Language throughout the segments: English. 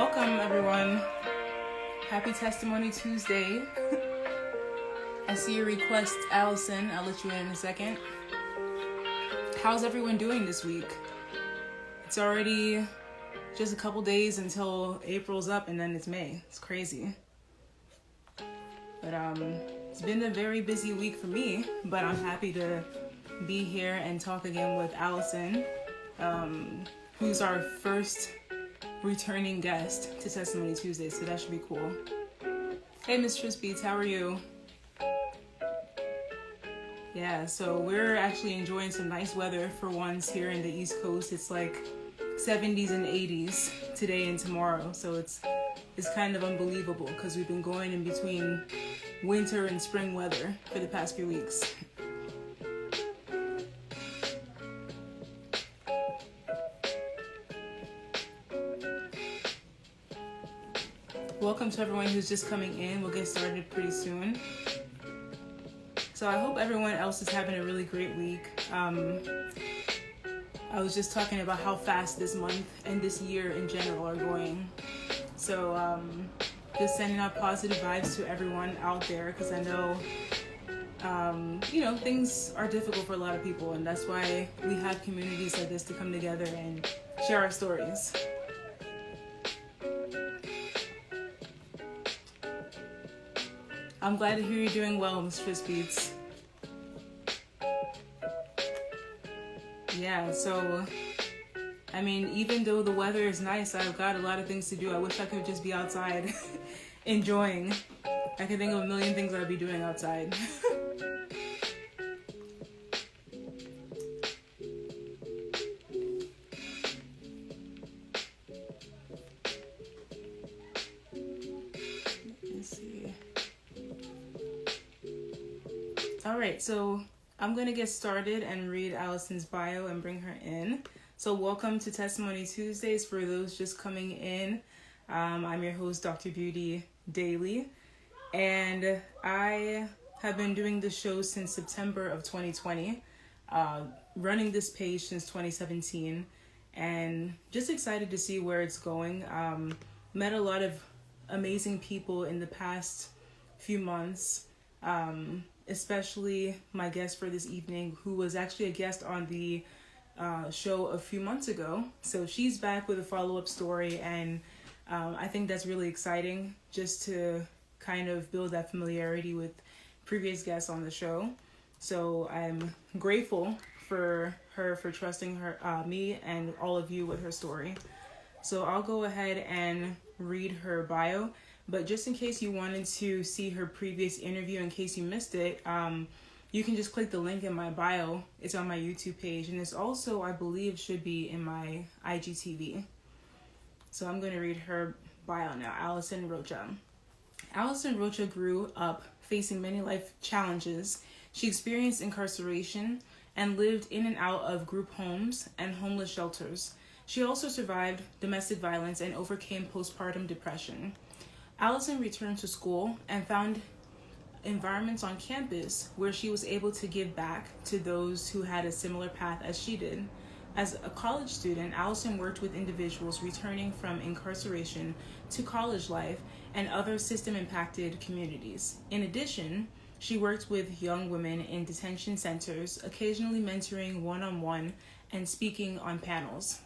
Welcome, everyone. Happy Testimony Tuesday. I see your request, Allison. I'll let you in a second. How's everyone doing this week? It's already just a couple days until April's up, and then it's May. It's crazy. But it's been a very busy week for me, but I'm happy to be here and talk again with Allison, who's our first returning guest to Testimony Tuesday, so that should be cool. Hey, Mistress Beats, how are you? Yeah, so we're actually enjoying some nice weather for once here in the East Coast. It's like 70s and 80s today and tomorrow, so it's kind of unbelievable because we've been going in between winter and spring weather for the past few weeks. Welcome to everyone who's just coming in. We'll get started pretty soon. So I hope everyone else is having a really great week. I was just talking about how fast this month and this year in general are going. So just sending out positive vibes to everyone out there, because I know, things are difficult for a lot of people, and that's why we have communities like this to come together and share our stories. I'm glad to hear you're doing well, Mistress Beats. Yeah, so, even though the weather is nice, I've got a lot of things to do. I wish I could just be outside enjoying. I can think of a million things I'd be doing outside. All right, so I'm going to get started and read Allison's bio and bring her in. So welcome to Testimony Tuesdays for those just coming in. I'm your host, Dr. Beauty Daily, and I have been doing this show since September of 2020, running this page since 2017, and just excited to see where it's going. Met a lot of amazing people in the past few months, especially my guest for this evening, who was actually a guest on the show a few months ago. So she's back with a follow-up story, and I think that's really exciting, just to kind of build that familiarity with previous guests on the show. So I'm grateful for her for trusting me and all of you with her story. So I'll go ahead and read her bio. But just in case you wanted to see her previous interview, in case you missed it, you can just click the link in my bio. It's on my YouTube page, and it's also, I believe, should be in my IGTV. So I'm going to read her bio now. Alison Rocha. Alison Rocha grew up facing many life challenges. She experienced incarceration and lived in and out of group homes and homeless shelters. She also survived domestic violence and overcame postpartum depression. Alison returned to school and found environments on campus where she was able to give back to those who had a similar path as she did. As a college student, Alison worked with individuals returning from incarceration to college life and other system-impacted communities. In addition, she worked with young women in detention centers, occasionally mentoring one-on-one and speaking on panels.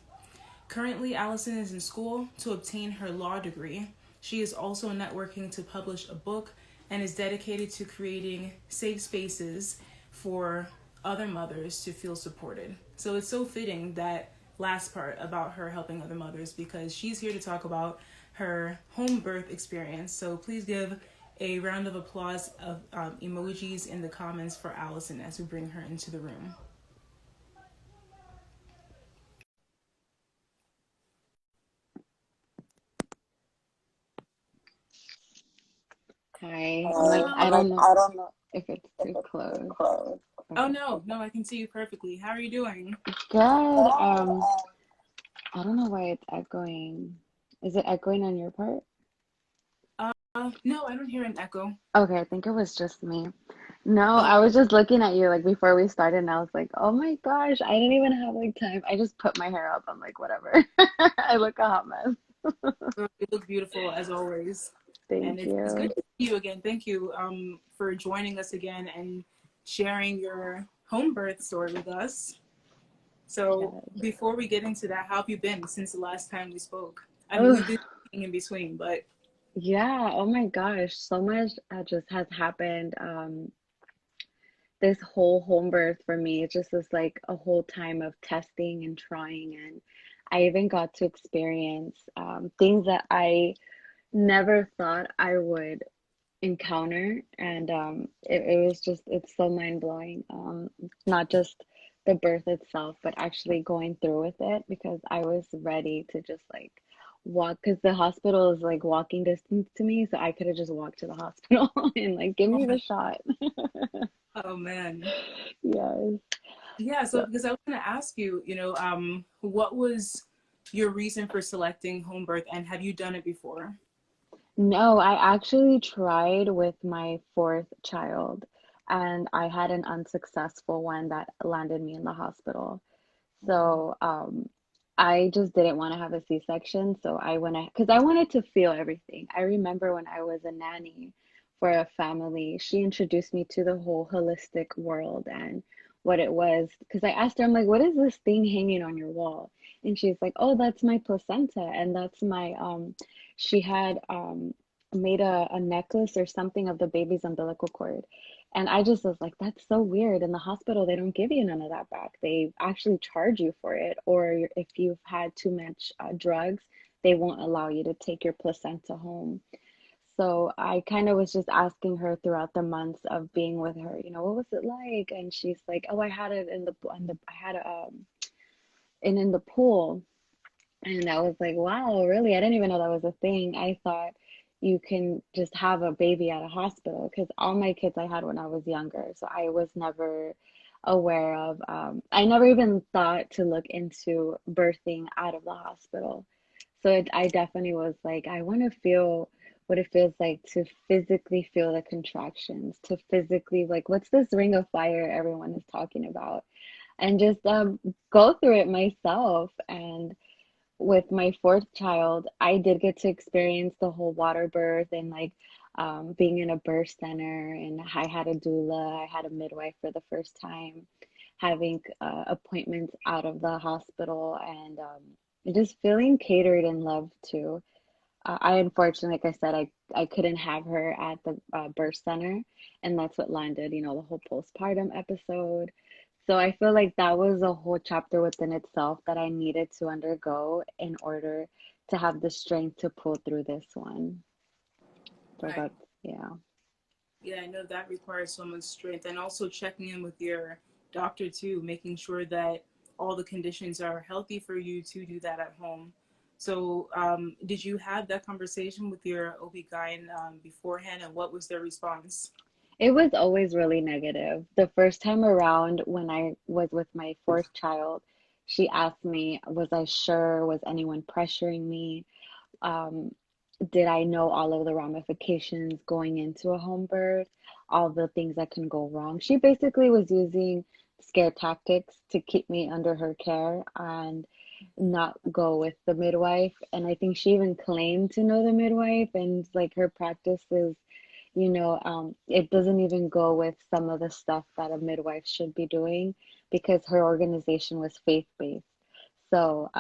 Currently, Alison is in school to obtain her law degree. She is also networking to publish a book and is dedicated to creating safe spaces for other mothers to feel supported. So it's so fitting, that last part about her helping other mothers, because she's here to talk about her home birth experience. So please give a round of applause of emojis in the comments for Allison as we bring her into the room. Hi. I don't know if it's too close. Oh, no, I can see you perfectly. How are you doing? Good. I don't know why it's echoing. Is it echoing on your part? No, I don't hear an echo. Okay, I think it was just me. No, I was just looking at you before we started, and I was like, oh my gosh, I didn't even have time. I just put my hair up. I'm like, whatever. I look a hot mess. Girl, you look beautiful as always. And Thank it's good you. to see you again. Thank you for joining us again and sharing your home birth story with us. So Yes. before we get into that, how have you been since the last time we spoke? I mean, we've Ugh, been speaking in between, but yeah. Oh my gosh. So much just has happened. This whole home birth for me, it just was like a whole time of testing and trying. And I even got to experience things that I never thought I would encounter. And it was just, it's so mind blowing. Not just the birth itself, but actually going through with it because I was ready to just like walk because the hospital is like walking distance to me. So I could have just walked to the hospital and like, give oh me my, the shot. oh man. Yes. Yeah, so So, because I was going to ask you, what was your reason for selecting home birth and have you done it before? no, I actually tried with my fourth child and I had an unsuccessful one that landed me in the hospital. Wow. So, I just didn't want to have a C-section. So I went, because I wanted to feel everything. I remember when I was a nanny for a family, she introduced me to the whole holistic world and what it was. Because I asked her, I'm like, what is this thing hanging on your wall? And she's like, oh, that's my placenta. And that's my, she had made a necklace or something of the baby's umbilical cord. And I just was like, that's so weird. In the hospital, they don't give you none of that back. They actually charge you for it. Or if you've had too much drugs, they won't allow you to take your placenta home. So I kind of was just asking her throughout the months of being with her, what was it like? And she's like, oh, I had it I had it in the pool. And I was like, wow, really? I didn't even know that was a thing. I thought you can just have a baby at a hospital because all my kids I had when I was younger. So I was never aware of, I never even thought to look into birthing out of the hospital. So I definitely was like, I want to feel what it feels like to physically feel the contractions, to physically, like, what's this ring of fire everyone is talking about? And just go through it myself. And with my fourth child, I did get to experience the whole water birth and like being in a birth center. And I had a doula, I had a midwife for the first time, having appointments out of the hospital and just feeling catered and loved too. I unfortunately, like I said, I couldn't have her at the birth center, and that's what landed, the whole postpartum episode. So I feel like that was a whole chapter within itself that I needed to undergo in order to have the strength to pull through this one. So Right. that's, yeah. Yeah, I know that requires so much strength and also checking in with your doctor too, making sure that all the conditions are healthy for you to do that at home. So, did you have that conversation with your OB-GYN beforehand and what was their response? It was always really negative. The first time around when I was with my fourth child, she asked me, was I sure? Was anyone pressuring me? Um, did I know all of the ramifications going into a home birth, all the things that can go wrong? She basically was using scare tactics to keep me under her care and not go with the midwife. And I think she even claimed to know the midwife, and like her practices, it doesn't even go with some of the stuff that a midwife should be doing because her organization was faith-based. So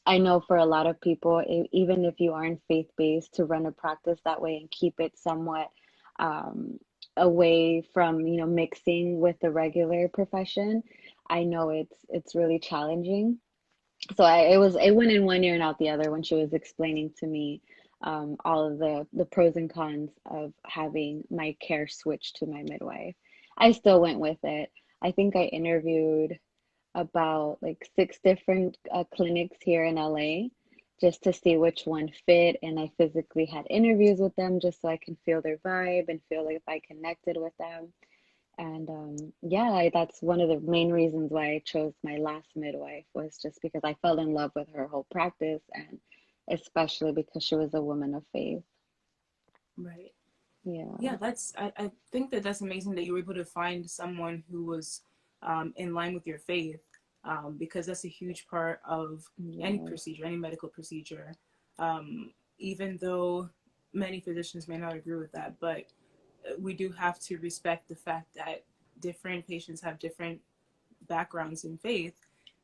I know for a lot of people, even if you aren't faith-based, to run a practice that way and keep it somewhat um, away from, mixing with the regular profession, I know it's really challenging. So it went in one ear and out the other when she was explaining to me all of the pros and cons of having my care switched to my midwife. I still went with it. I think I interviewed about like six different clinics here in LA just to see which one fit. And I physically had interviews with them just so I can feel their vibe and feel like if I connected with them. And yeah, that's one of the main reasons why I chose my last midwife was just because I fell in love with her whole practice and especially because she was a woman of faith. Right. Yeah. Yeah, I think that that's amazing that you were able to find someone who was in line with your faith because that's a huge part of any Yes. procedure, any medical procedure. Even though many physicians may not agree with that, but we do have to respect the fact that different patients have different backgrounds in faith,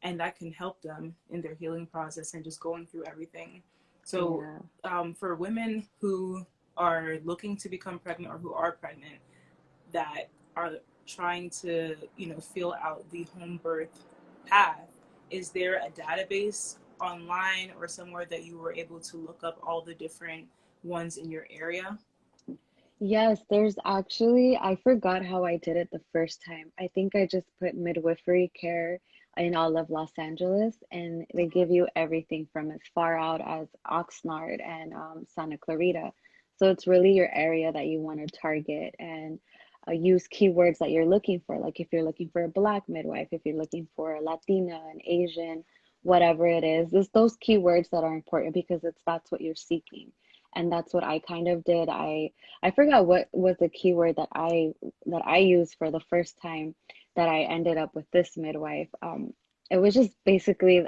and that can help them in their healing process and just going through everything. So, Yeah. for women who are looking to become pregnant or who are pregnant that are trying to, feel out the home birth path, is there a database online or somewhere that you were able to look up all the different ones in your area? Yes, there's actually, I forgot how I did it the first time. I think I just put midwifery care in all of Los Angeles, and they give you everything from as far out as Oxnard and Santa Clarita. So it's really your area that you want to target and use keywords that you're looking for. Like if you're looking for a Black midwife, if you're looking for a Latina, an Asian, whatever it is, it's those keywords that are important because that's what you're seeking. And that's what I kind of did. I forgot what was the keyword that I used for the first time that I ended up with this midwife. It was just basically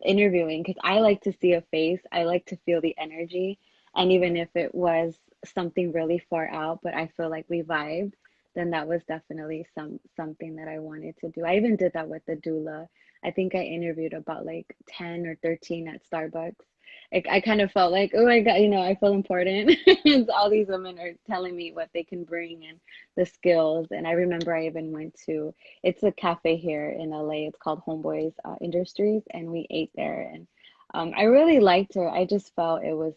interviewing because I like to see a face. I like to feel the energy, and even if it was something really far out, but I feel like we vibed, then that was definitely something that I wanted to do. I even did that with the doula. I think I interviewed about like 10 or 13 at Starbucks. I kind of felt like, oh my God, I feel important. And all these women are telling me what they can bring and the skills. And I remember I even went to, it's a cafe here in LA. It's called Homeboys Industries, and we ate there. And I really liked her. I just felt it was,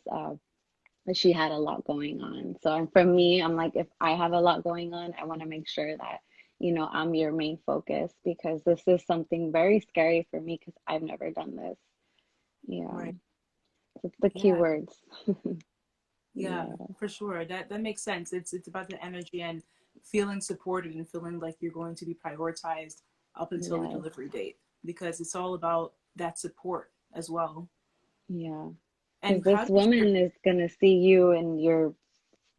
she had a lot going on. So and for me, I'm like, if I have a lot going on, I want to make sure that, I'm your main focus because this is something very scary for me because I've never done this. Yeah. Right. It's the Yeah. keywords. Yeah, Yeah. for sure. That makes sense. It's about the energy and feeling supported and feeling like you're going to be prioritized up until the Yes. delivery date because it's all about that support as well. Yeah. Because And how this does your woman is gonna see you and your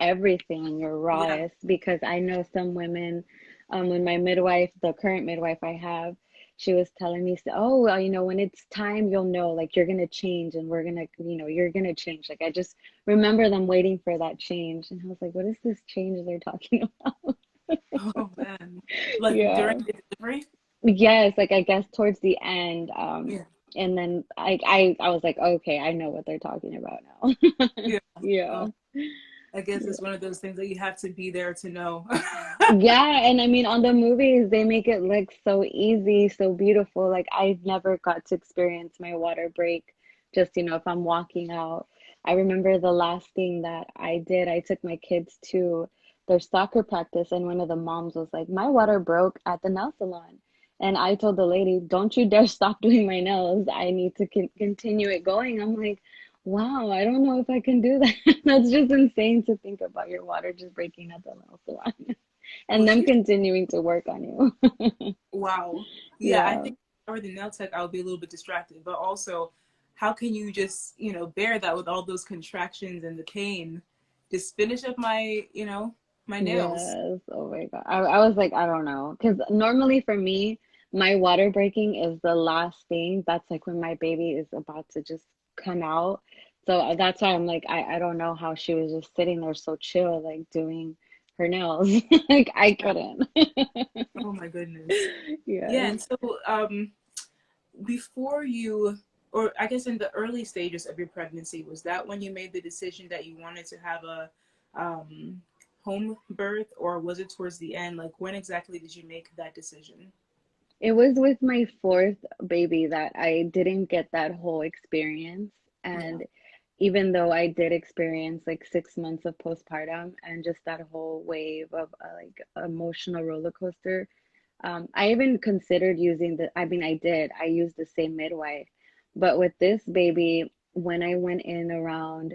everything, your yeah, rawest. Because I know some women, when my midwife, the current midwife I have, she was telling me, so, oh, well, when it's time, you'll know, like you're gonna change and we're gonna, you're gonna change. Like I just remember them waiting for that change. And I was like, what is this change they're talking about? oh man, like during Yeah. the delivery? Yes, like I guess towards the end, Yeah, and then I was like, okay, I know what they're talking about now. yeah. Yeah. Oh, I guess Yeah. it's one of those things that you have to be there to know. Yeah, and I mean on the movies they make it look so easy, so beautiful. Like I've never got to experience my water break. Just, if I'm walking out. I remember the last thing that I did, I took my kids to their soccer practice and one of the moms was like, "My water broke at the nail salon." And I told the lady, "Don't you dare stop doing my nails. I need to continue it going." I'm like, "Wow, I don't know if I can do that." That's just insane to think about your water just breaking at the nail salon. And Was them she? continuing to work on you. Wow. Yeah, I Yeah. think if I were the nail tech, I would be a little bit distracted. But also, how can you just, bear that with all those contractions and the pain? Just finish up my nails. Yes. Oh my God. I was like, I don't know. Because normally for me, my water breaking is the last thing. That's like when my baby is about to just come out. So that's why I'm like, I don't know how she was just sitting there so chill, like doing her nails. Like I Yeah. couldn't. Oh my goodness. Yeah, Yes. and so before you, or I guess in the early stages of your pregnancy, was that when you made the decision that you wanted to have a um, home birth, or was it towards the end? Like, when exactly did you make that decision? It was with my fourth baby that I didn't get that whole experience. Yeah. And even though I did experience like 6 months of postpartum and just that whole wave of like emotional roller coaster, I even considered using I mean, I used the same midwife. But with this baby, when I went in around,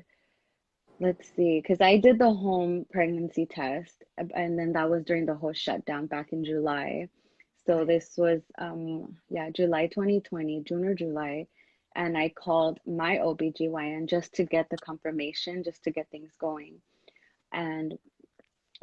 let's see, because I did the home pregnancy test, and then that was during the whole shutdown back in July. So Right. this was yeah, July 2020, June or July, and I called my OBGYN just to get the confirmation, just to get things going. And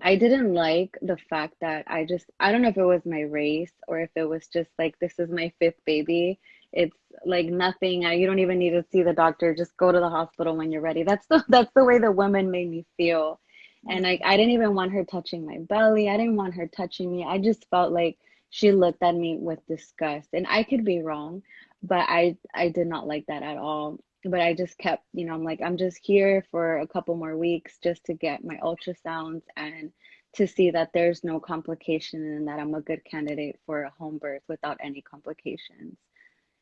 I didn't like the fact that I don't know if it was my race or if it was just like this is my fifth baby. It's like nothing. You don't even need to see the doctor. Just go to the hospital when you're ready. That's the way the woman made me feel. And I didn't even want her touching my belly. I didn't want her touching me. I just felt like she looked at me with disgust. And I could be wrong, but I did not like that at all. But I just kept, I'm like, I'm just here for a couple more weeks just to get my ultrasounds and to see that there's no complication and that I'm a good candidate for a home birth without any complications.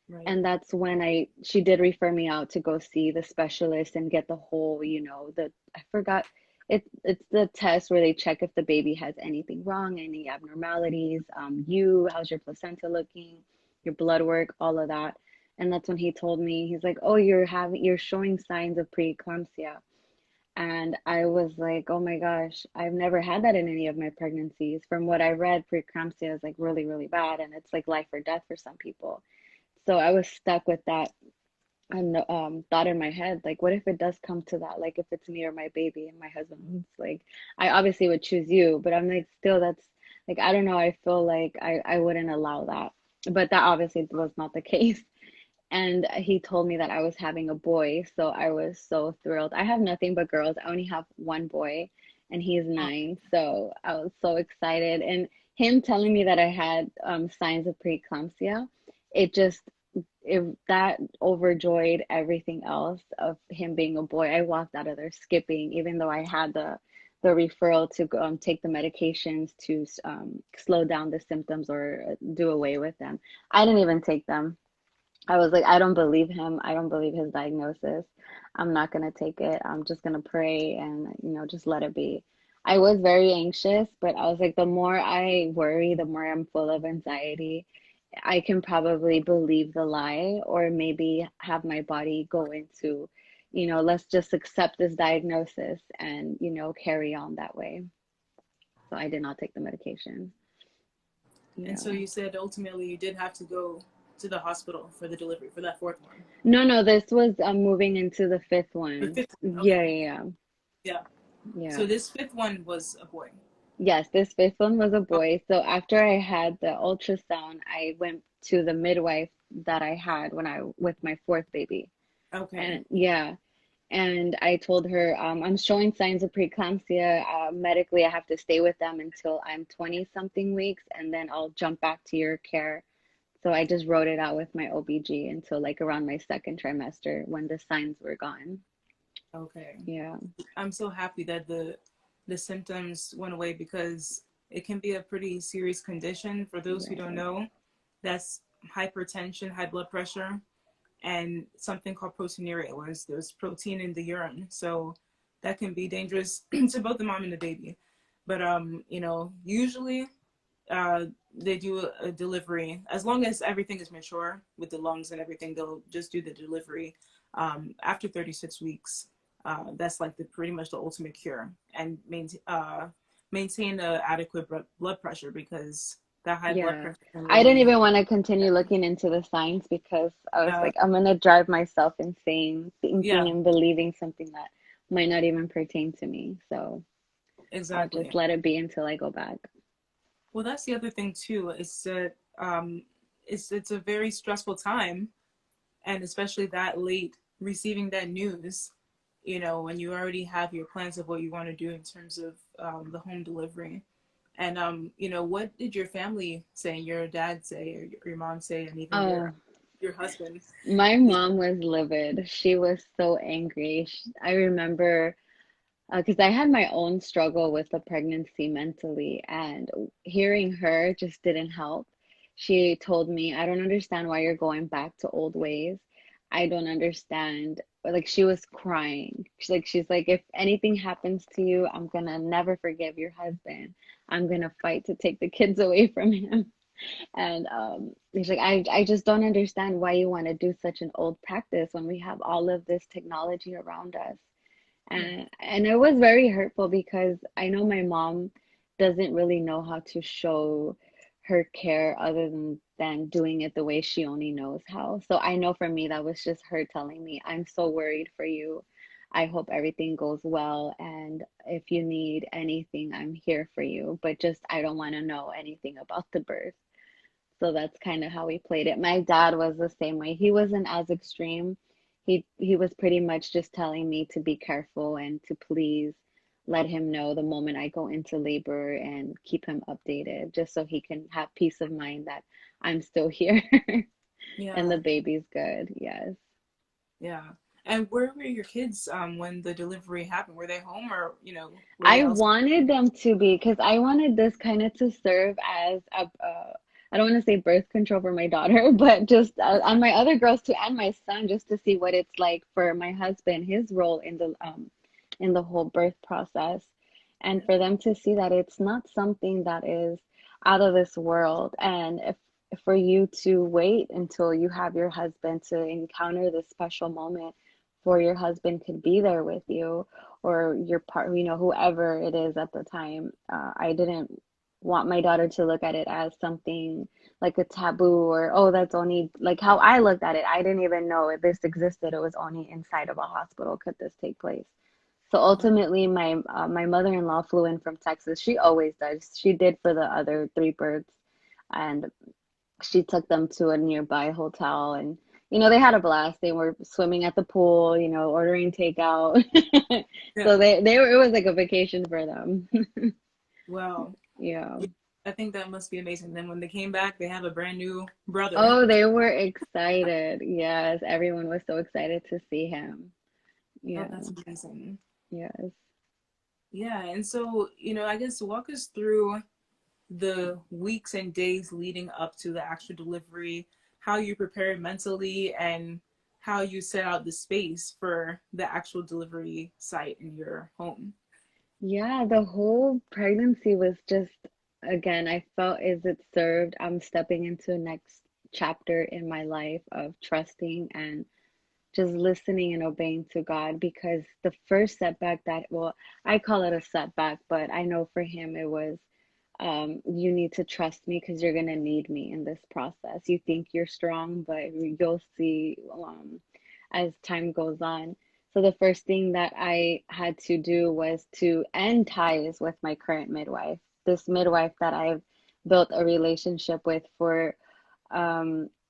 Right. And that's when she did refer me out to go see the specialist and get the whole, I forgot, it's the test where they check if the baby has anything wrong, any abnormalities, how's your placenta looking, your blood work, all of that. And that's when he told me, he's like, oh, you're showing signs of preeclampsia. And I was like, oh my gosh, I've never had that in any of my pregnancies. From what I read, preeclampsia is like really, really bad, and it's like life or death for some people. So I was stuck with that and thought in my head, like, what if it does come to that? Like, if it's me or my baby, and my husband's like, I obviously would choose you, but I'm like, still, that's like, I don't know. I feel like I wouldn't allow that, but that obviously was not the case. And he told me that I was having a boy, so I was so thrilled. I have nothing but girls. I only have one boy, and he's Oh, 9. So I was so excited. And him telling me that I had signs of preeclampsia, it just that overjoyed everything else of him being a boy. I walked out of there skipping, even though I had the referral to go, take the medications to slow down the symptoms or do away with them. I didn't even take them. I was like, I don't believe him. I don't believe his diagnosis. I'm not going to take it. I'm just going to pray and, just let it be. I was very anxious, but I was like, the more I worry, the more I'm full of anxiety. I can probably believe the lie or maybe have my body go into, let's just accept this diagnosis and, carry on that way. So I did not take the medication. and so Yeah. you said ultimately you did have to go to the hospital for the delivery for that fourth one. No, no, this was moving into the fifth The one. fifth one. Yeah, Okay. yeah, Yeah. yeah. So this fifth one was a boy. Yes, this fifth one was a Okay. boy. So after I had the ultrasound, I went to the midwife that I had with my fourth baby. Okay. And yeah, and I told her, I'm showing signs of preeclampsia. Medically, I have to stay with them until I'm 20 something weeks, and then I'll jump back to your care. So I just wrote it out with my OBG until like around my second trimester when the signs were gone. Okay. Yeah. I'm so happy that the symptoms went away because it can be a pretty serious condition. For those who don't Right. know, that's hypertension, high blood pressure, and something called proteinuria, where there's protein in the urine. So that can be dangerous to both the mom and the baby. But usually uh, they do a delivery as long as everything is mature with the lungs and everything. They'll just do the delivery after 36 weeks. That's like pretty much the ultimate cure, and maintain a adequate blood pressure because that high blood Yeah. pressure can I didn't really. even want to continue looking into the signs because I was uh, like, I'm gonna drive myself insane thinking yeah, and believing something that might not even pertain to me. So I'll just exactly. let it be until I go back. Well, that's the other thing too. Is that it's a very stressful time, and especially that late receiving that news. When you already have your plans of what you want to do in terms of the home delivery. And what did your family say? Your dad say, or your mom say, and even Oh, your husband? my mom was livid. She was so angry. I remember because I had my own struggle with the pregnancy mentally, and hearing her just didn't help. She told me, I don't understand why you're going back to old ways. I don't understand. Like she was crying. She's like, if anything happens to you, I'm gonna never forgive your husband. I'm gonna fight to take the kids away from him. And she's like, I just don't understand why you want to do such an old practice when we have all of this technology around us. And it was very hurtful because I know my mom doesn't really know how to show her care other than doing it the way she only knows how. So I know for me that was just her telling me, I'm so worried for you. I hope everything goes well, and if you need anything, I'm here for you. But just I don't want to know anything about the birth. So that's kind of how we played it. My dad was the same way. He wasn't as extreme. He was pretty much just telling me to be careful and to please let him know the moment I go into labor and keep him updated, just so he can have peace of mind that I'm still here and the Yeah. baby's good. Yes. Yeah. And where were your kids when the delivery happened? Were they home or, were they I elsewhere? wanted them to be, because I wanted this kind of to serve as a, I don't want to say birth control for my daughter, but just on my other girls too, and my son, just to see what it's like for my husband, his role in the whole birth process, and Yeah. for them to see that it's not something that is out of this world, and if for you to wait until you have your husband to encounter this special moment, for your husband could be there with you or your part, whoever it is at the time. I didn't want my daughter to look at it as something like a taboo or, oh, that's only like how I looked at it. I didn't even know if this existed. It was only inside of a hospital could this take place. So Right. ultimately, my mother-in-law flew in from Texas. She always does. She did for the other three births, and she took them to a nearby hotel, and they had a blast. They were swimming at the pool, ordering takeout. So Yeah. they were, it was like a vacation for them. Well, Yeah. yeah, I think that must be amazing. Then when they came back, they have a brand new brother. Oh, they were excited. Yes, everyone was so excited to see him. Oh, Yeah. that's amazing. Yes. Yeah. And so, I guess walk us through the weeks and days leading up to the actual delivery, how you prepared mentally, and how you set out the space for the actual delivery site in your home. Yeah, the whole pregnancy was just, again, I felt as it served. I'm stepping into a next chapter in my life of trusting and just listening and obeying to God, because the first setback that, well, I call it a setback, but I know for him it was, you need to trust me because you're going to need me in this process. You think you're strong, but you'll see as time goes on. So the first thing that I had to do was to end ties with my current midwife, this midwife that I've built a relationship with for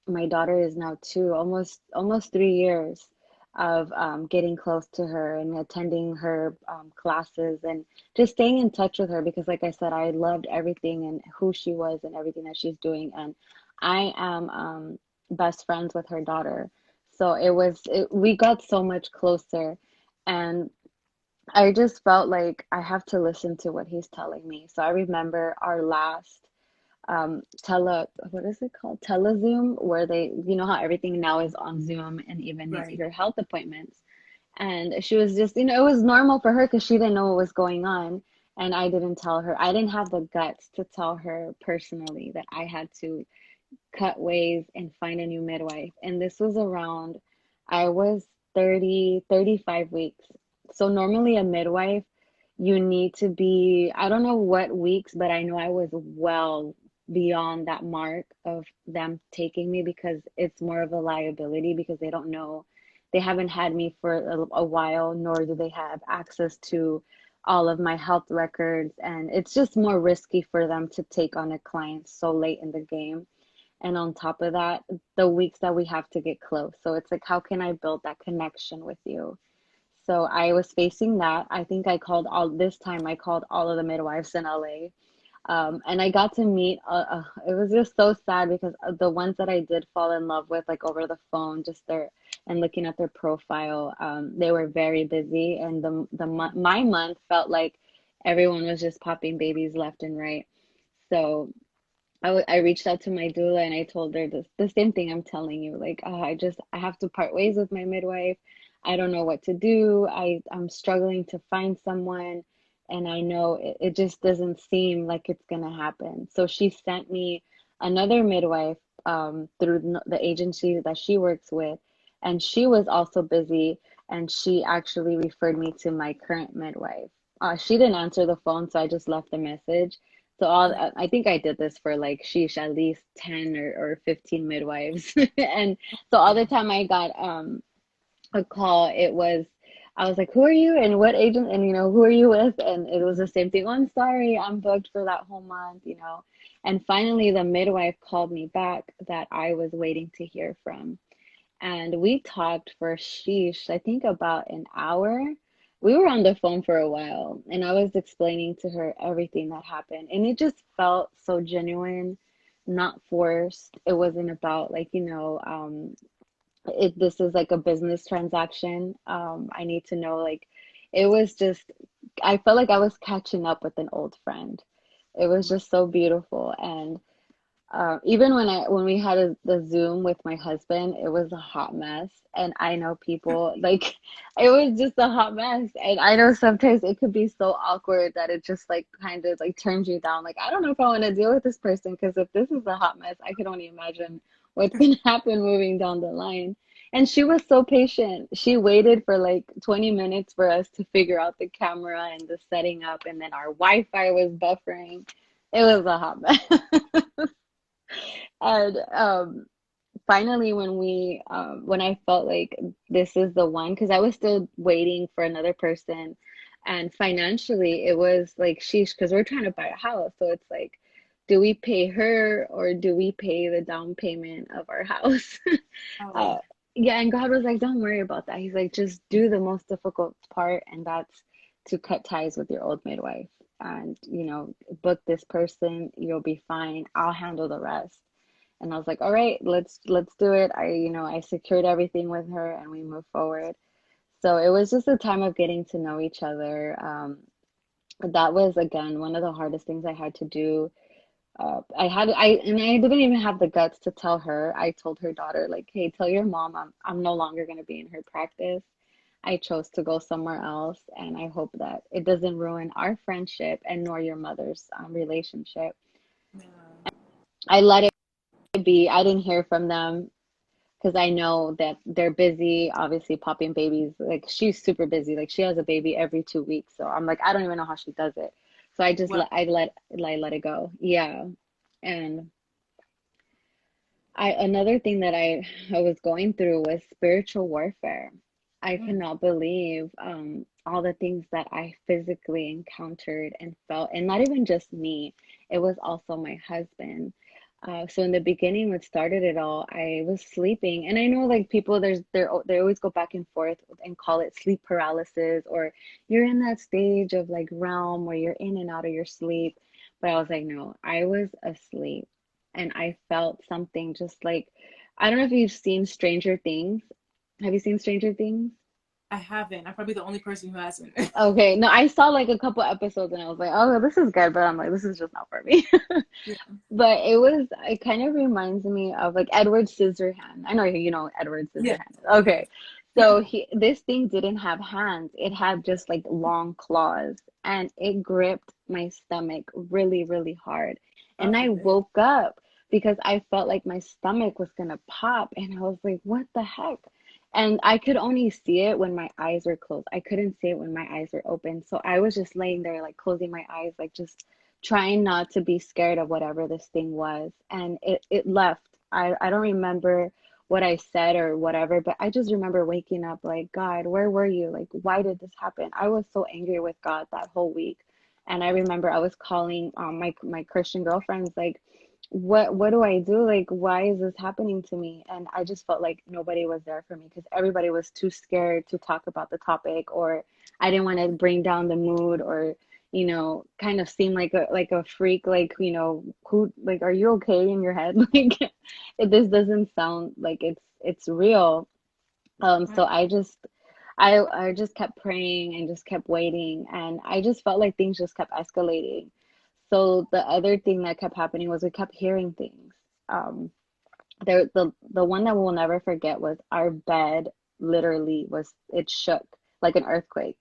my daughter is now two, almost 3 years of getting close to her and attending her classes and just staying in touch with her, because like I said, I loved everything and who she was and everything that she's doing. And I am best friends with her daughter. So we got so much closer, and I just felt like I have to listen to what he's telling me. So I remember our last what is it called, telezoom, where they, how everything now is on Zoom, and even Right. your health appointments. And she was just, it was normal for her because she didn't know what was going on, and I didn't tell her. I didn't have the guts to tell her personally that I had to cut ways and find a new midwife. And this was around, I was 35 weeks. So normally a midwife, you need to be, I don't know what weeks, but I know I was well beyond that mark of them taking me, because it's more of a liability, because they don't know, they haven't had me for a while, nor do they have access to all of my health records. And it's just more risky for them to take on a client so late in the game. And on top of that, the weeks that we have to get close. So it's like, how can I build that connection with you? So I was facing that. I think I called all of the midwives in LA. And I got to meet, it was just so sad because the ones that I did fall in love with, like over the phone, just and looking at their profile, they were very busy. And my month felt like everyone was just popping babies left and right. So I reached out to my doula and I told her the same thing I'm telling you. Like, I have to part ways with my midwife. I don't know what to do. I'm struggling to find someone, and I know it just doesn't seem like it's gonna happen. So she sent me another midwife through the agency that she works with, and she was also busy, and she actually referred me to my current midwife. She didn't answer the phone, so I just left a message. So Right. I think I did this for like, sheesh, at least 10 or 15 midwives. And so all the time I got a call, it was I was like, who are you and what agent and who are you with? And it was the same thing. Oh, I'm sorry, I'm booked for that whole month. And finally the midwife called me back that I was waiting to hear from. And we talked for sheesh, I think about an hour. We were on the phone for a while, and I was explaining to her everything that happened. And it just felt so genuine, not forced. It wasn't about like, this is like a business transaction. I need to know like it was just I felt like I was catching up with an old friend. It was Right. just so beautiful. And even when we had the Zoom with my husband, it was a hot mess. And I know people like it was just a hot mess. And I know sometimes it could be so awkward that it just like kind of like turns you down. Like I don't know if I want to deal with this person because if this is a hot mess, I could only imagine what's gonna happen moving down the line. And she was so patient. She waited for like 20 minutes for us to figure out the camera and the setting up, and then our Wi-Fi was buffering. It was a hot mess. And finally, when I felt like this is the one, because I was still waiting for another person, and financially it was like sheesh, because we're trying to buy a house, so it's like, do we pay her or do we pay the down payment of our house? Oh, uh, yeah, and God was like, don't worry about that. He's like, just do the most difficult part, and that's to cut ties with your old midwife, and book this person. You'll be fine. I'll handle the rest. And I was like, all right, let's do it. I secured everything with her and we moved forward. So it was just a time of getting to know each other. That was again one of the hardest things I had to do. I didn't even have the guts to tell her. I told her daughter, like, hey, tell your mom I'm no longer going to be in her practice. I chose to go somewhere else, and I hope that it doesn't ruin our friendship and nor your mother's relationship. yeah. I let it be. I didn't hear from them because I know that they're busy, obviously popping babies. Like she's super busy. Like she has a baby every 2 weeks. So I'm like, I don't even know how she does it. So I just Well, let it go. Yeah. And another thing that I was going through was spiritual warfare. I mm, cannot believe all the things that I physically encountered and felt, and not even just me. It was also my husband. So in the beginning, what started it all, I was sleeping, and I know like people, they always go back and forth and call it sleep paralysis, or you're in that stage of like realm where you're in and out of your sleep. But I was like, no, I was asleep and I felt something just like I don't know if you've seen Stranger Things. Have you seen Stranger Things? I haven't. I'm probably the only person who hasn't. Okay, no, I saw like a couple episodes and I was like, oh, this is good, but I'm like, this is just not for me. Yeah. But it kind of reminds me of like Edward Scissorhands. I know you know Edward Yeah. Scissorhands. Okay. So this thing didn't have hands. It had just like long claws and it gripped my stomach really, really hard. God And I forbid. woke up because I felt like my stomach was gonna pop and I was like, what the heck? And I could only see it when my eyes were closed. I couldn't see it when my eyes were open. So I was just laying there, like closing my eyes, like just trying not to be scared of whatever this thing was. And it left. I don't remember what I said or whatever, but I just remember waking up like, God, where were you? Like, why did this happen? I was so angry with God that whole week. And I remember I was calling my Christian girlfriends like, what do I do? Like, why is this happening to me? And I just felt like nobody was there for me because everybody was too scared to talk about the topic, or I didn't want to bring down the mood, or kind of seem like a freak, like, who, like, are you okay in your head? Like, this doesn't sound like it's real. So Right. I just kept praying and just kept waiting, and I just felt like things just kept escalating. So the other thing that kept happening was we kept hearing things. Um, the one that we'll never forget was our bed literally was it shook like an earthquake.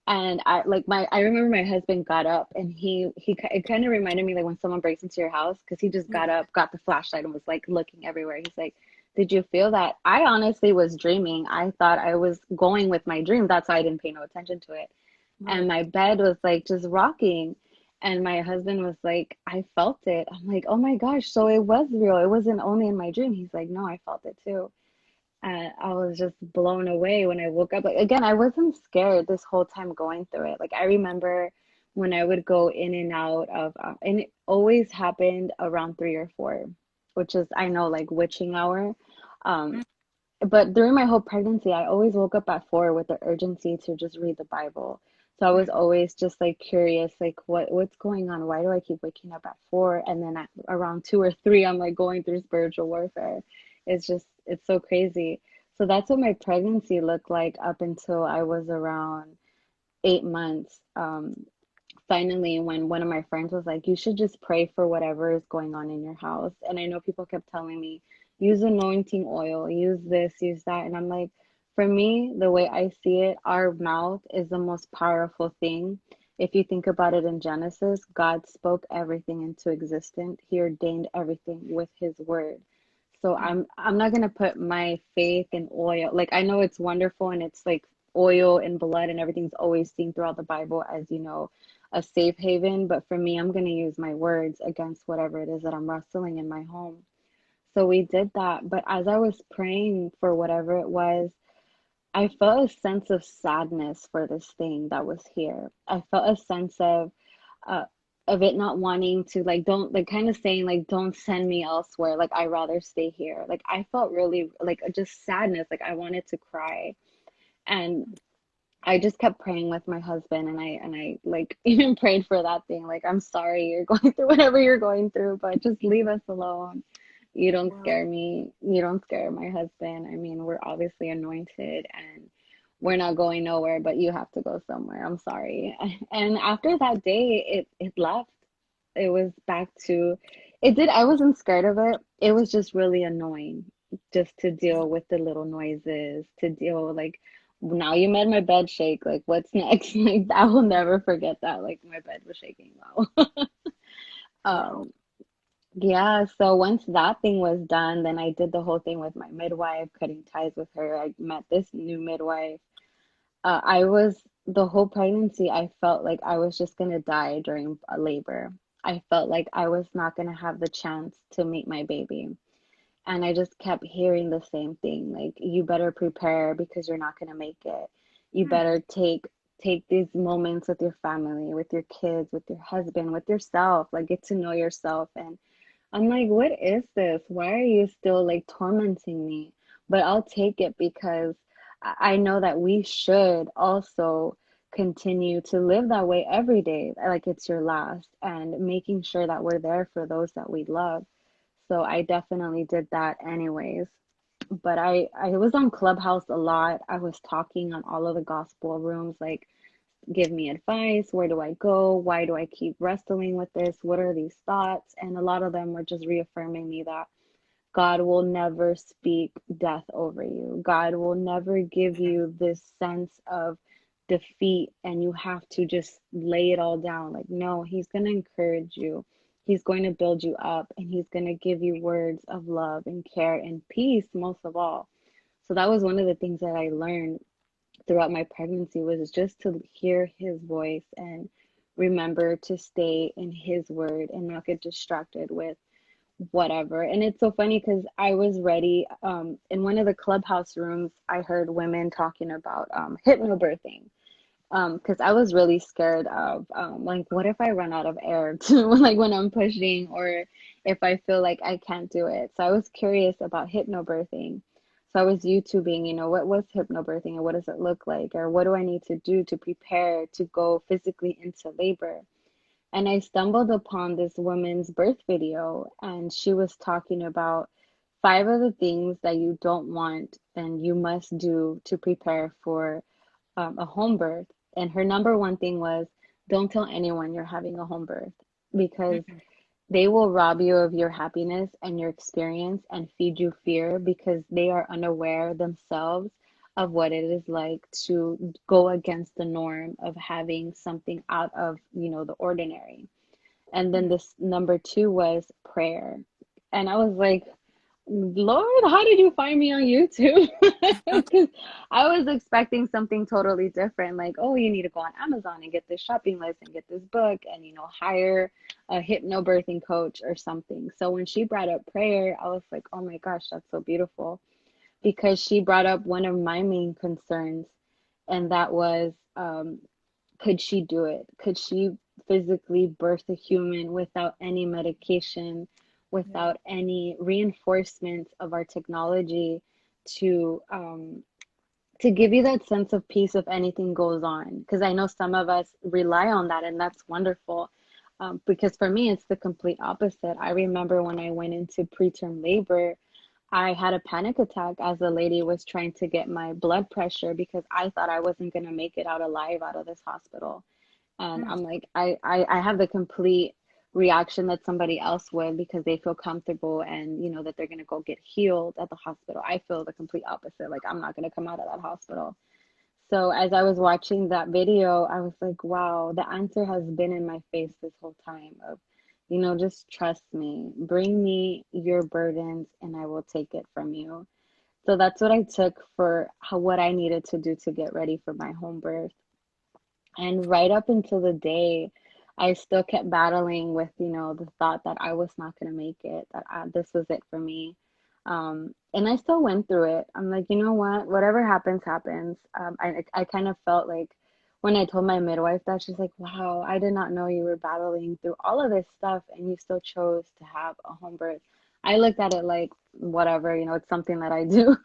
And I remember my husband got up and it kind of reminded me like when someone breaks into your house because he just got Yeah. up, got the flashlight and was like looking everywhere. He's like, "Did you feel that?" I honestly was dreaming. I thought I was going with my dream. That's why I didn't pay no attention to it. And Right. my bed was like just rocking. And my husband was like, "I felt it." I'm like, "Oh my gosh, so it was real. It wasn't only in my dream." He's like, "No, I felt it too." And I was just blown away when I woke up. Like again, I wasn't scared this whole time going through it. Like I remember when I would go in and out of, and it always happened around 3 or 4, which is I know like witching hour. Um, but during my whole pregnancy, I always woke up at 4 with the urgency to just read the Bible. So I was always just like curious, like what's going on? Why do I keep waking up at 4? And then at around 2 or 3, I'm like going through spiritual warfare. It's so crazy. So that's what my pregnancy looked like up until I was around 8 months. Finally, when one of my friends was like, you should just pray for whatever is going on in your house. And I know people kept telling me, use anointing oil, use this, use that. And I'm like, for me, the way I see it, our mouth is the most powerful thing. If you think about it in Genesis, God spoke everything into existence. He ordained everything with his word. So I'm not gonna put my faith in oil. Like I know it's wonderful and it's like oil and blood and everything's always seen throughout the Bible as a safe haven, but for me, I'm gonna use my words against whatever it is that I'm wrestling in my home. So we did that, but as I was praying for whatever it was, I felt a sense of sadness for this thing that was here. I felt a sense uh of it not wanting to like don't like kind of saying like don't send me elsewhere. Like I rather stay here. Like I felt really like just sadness. Like I wanted to cry. And I just kept praying with my husband and I like even prayed for that thing. Like I'm sorry you're going through whatever you're going through, but just leave us alone. You don't Wow. scare me. You don't scare my husband. I mean, we're obviously anointed and we're not going nowhere, but you have to go somewhere. I'm sorry. And after that day, it left. It was back to it did I wasn't scared of it. It was just really annoying just to deal with the little noises, to deal like now you made my bed shake. Like what's next? Like I will never forget that. Like my bed was shaking. Wow. Wow. Um, yeah, so once that thing was done, then I did the whole thing with my midwife, cutting ties with her. I met this new midwife. I was the whole pregnancy, I felt like I was just gonna die during labor. I felt like I was not gonna have the chance to meet my baby. And I just kept hearing the same thing, like you better prepare because you're not gonna make it. You Hmm. better take these moments with your family, with your kids, with your husband, with yourself, like get to know yourself. And I'm like, what is this? Why are you still like tormenting me? But I'll take it because I know that we should also continue to live that way every day, like it's your last, and making sure that we're there for those that we love. So I definitely did that anyways. But I was on Clubhouse a lot. I was talking on all of the gospel rooms, like give me advice. Where do I go? Why do I keep wrestling with this? What are these thoughts? And a lot of them were just reaffirming me that God will never speak death over you. God will never give you this sense of defeat and you have to just lay it all down. Like, no, He's going to encourage you. He's going to build you up and He's going to give you words of love and care and peace, most of all. So that was one of the things that I learned throughout my pregnancy was just to hear his voice and remember to stay in his word and not get distracted with whatever. And it's so funny because I was ready. In one of the clubhouse rooms, I heard women talking about hypnobirthing. Because I was really scared of like, what if I run out of air to like when I'm pushing, or if I feel like I can't do it. So I was curious about hypnobirthing. So I was YouTubing, what's hypnobirthing and what does it look like, or what do I need to do to prepare to go physically into labor? And I stumbled upon this woman's birth video, and she was talking about 5 of the things that you don't want and you must do to prepare for a home birth. And her number one thing was don't tell anyone you're having a home birth because Hmm. they will rob you of your happiness and your experience and feed you fear because they are unaware themselves of what it is like to go against the norm of having something out of, the ordinary. And then this number two was prayer. And I was like, Lord, how did you find me on YouTube? Because I was expecting something totally different. Like, oh, you need to go on Amazon and get this shopping list and get this book and, hire a hypnobirthing coach or something. So when she brought up prayer, I was like, oh my gosh, that's so beautiful. because she brought up one of my main concerns, and that was, could she do it? Could she physically birth a human without any medication, Yeah. without any reinforcement of our technology to give you that sense of peace if anything goes on? Because I know some of us rely on that, and that's wonderful. Because for me, it's the complete opposite. I remember when I went into preterm labor, I had a panic attack as the lady was trying to get my blood pressure because I thought I wasn't going to make it out alive out of this hospital. And Hmm. I'm like, I have the complete reaction that somebody else would because they feel comfortable and that they're going to go get healed at the hospital. I feel the complete opposite. Like, I'm not going to come out of that hospital. So as I was watching that video, I was like, wow, the answer has been in my face this whole time of, just trust me, bring me your burdens and I will take it from you. So that's what I took for what I needed to do to get ready for my home birth. And right up until the day, I still kept battling with, the thought that I was not going to make it, that this was it for me. And I still went through it. I'm like, you know what? Whatever happens, happens. I kind of felt like when I told my midwife that, she's like, wow, I did not know you were battling through all of this stuff and you still chose to have a home birth. I looked at it like, whatever, it's something that I do.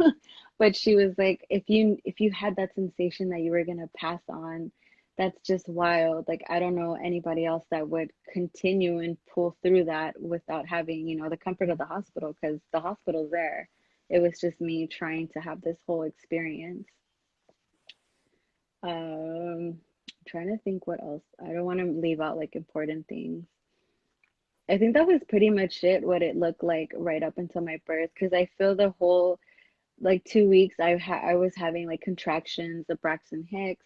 But she was like, if you had that sensation that you were gonna pass on, that's just wild. Like, I don't know anybody else that would continue and pull through that without having, the comfort of the hospital, because the hospital's there. It was just me trying to have this whole experience. Trying to think what else. I don't want to leave out like important things. I think that was pretty much it, what it looked like right up until my birth, because I feel the whole like 2 weeks I was having like contractions, the Braxton Hicks.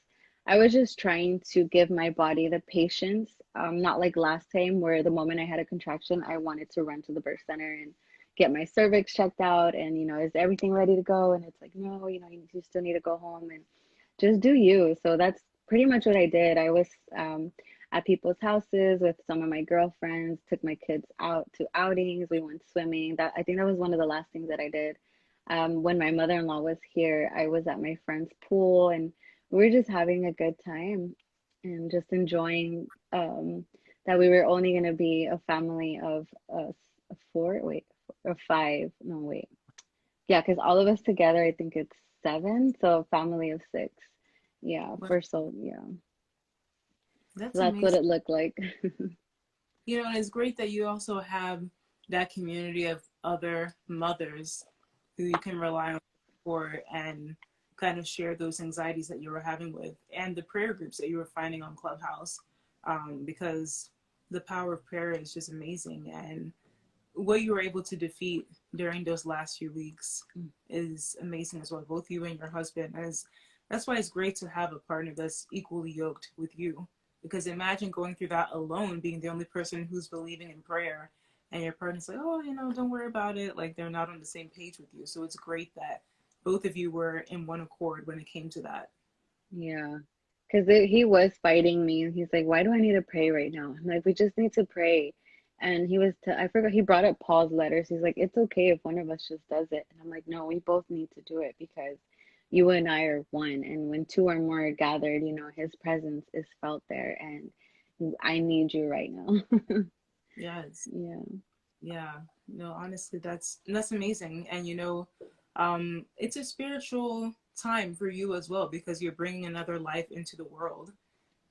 I was just trying to give my body the patience, not like last time where the moment I had a contraction, I wanted to run to the birth center and get my cervix checked out and is everything ready to go? And it's like, no, you still need to go home and just do you. So that's pretty much what I did. I was at people's houses with some of my girlfriends, took my kids out to outings. We went swimming. That I think that was one of the last things that I did. When my mother-in-law was here, I was at my friend's pool and we were just having a good time and just enjoying that we were only going to be a family of four, wait, or five. No, wait. Yeah, because all of us together, I think it's seven, so a family of six. Yeah, Well, yeah. So that's that's what amazing. it looked like. And it's great that you also have that community of other mothers who you can rely on for and kind of share those anxieties that you were having with, and the prayer groups that you were finding on Clubhouse, because the power of prayer is just amazing. And what you were able to defeat during those last few weeks is amazing as well, both you and your husband. As that's why it's great to have a partner that's equally yoked with you. Because imagine going through that alone, being the only person who's believing in prayer, and your partner's like, oh, don't worry about it. Like they're not on the same page with you. So it's great that both of you were in one accord when it came to that. Yeah, because he was fighting me. And he's like, "Why do I need to pray right now?" I'm like, "We just need to pray." And he was, I forgot, he brought up Paul's letters. He's like, "It's okay if one of us just does it." And I'm like, "No, we both need to do it because you and I are one. And when two or more are gathered, his presence is felt there. And I need you right now." Yes. Yeah. Yeah, no, honestly, that's amazing. And it's a spiritual time for you as well because you're bringing another life into the world,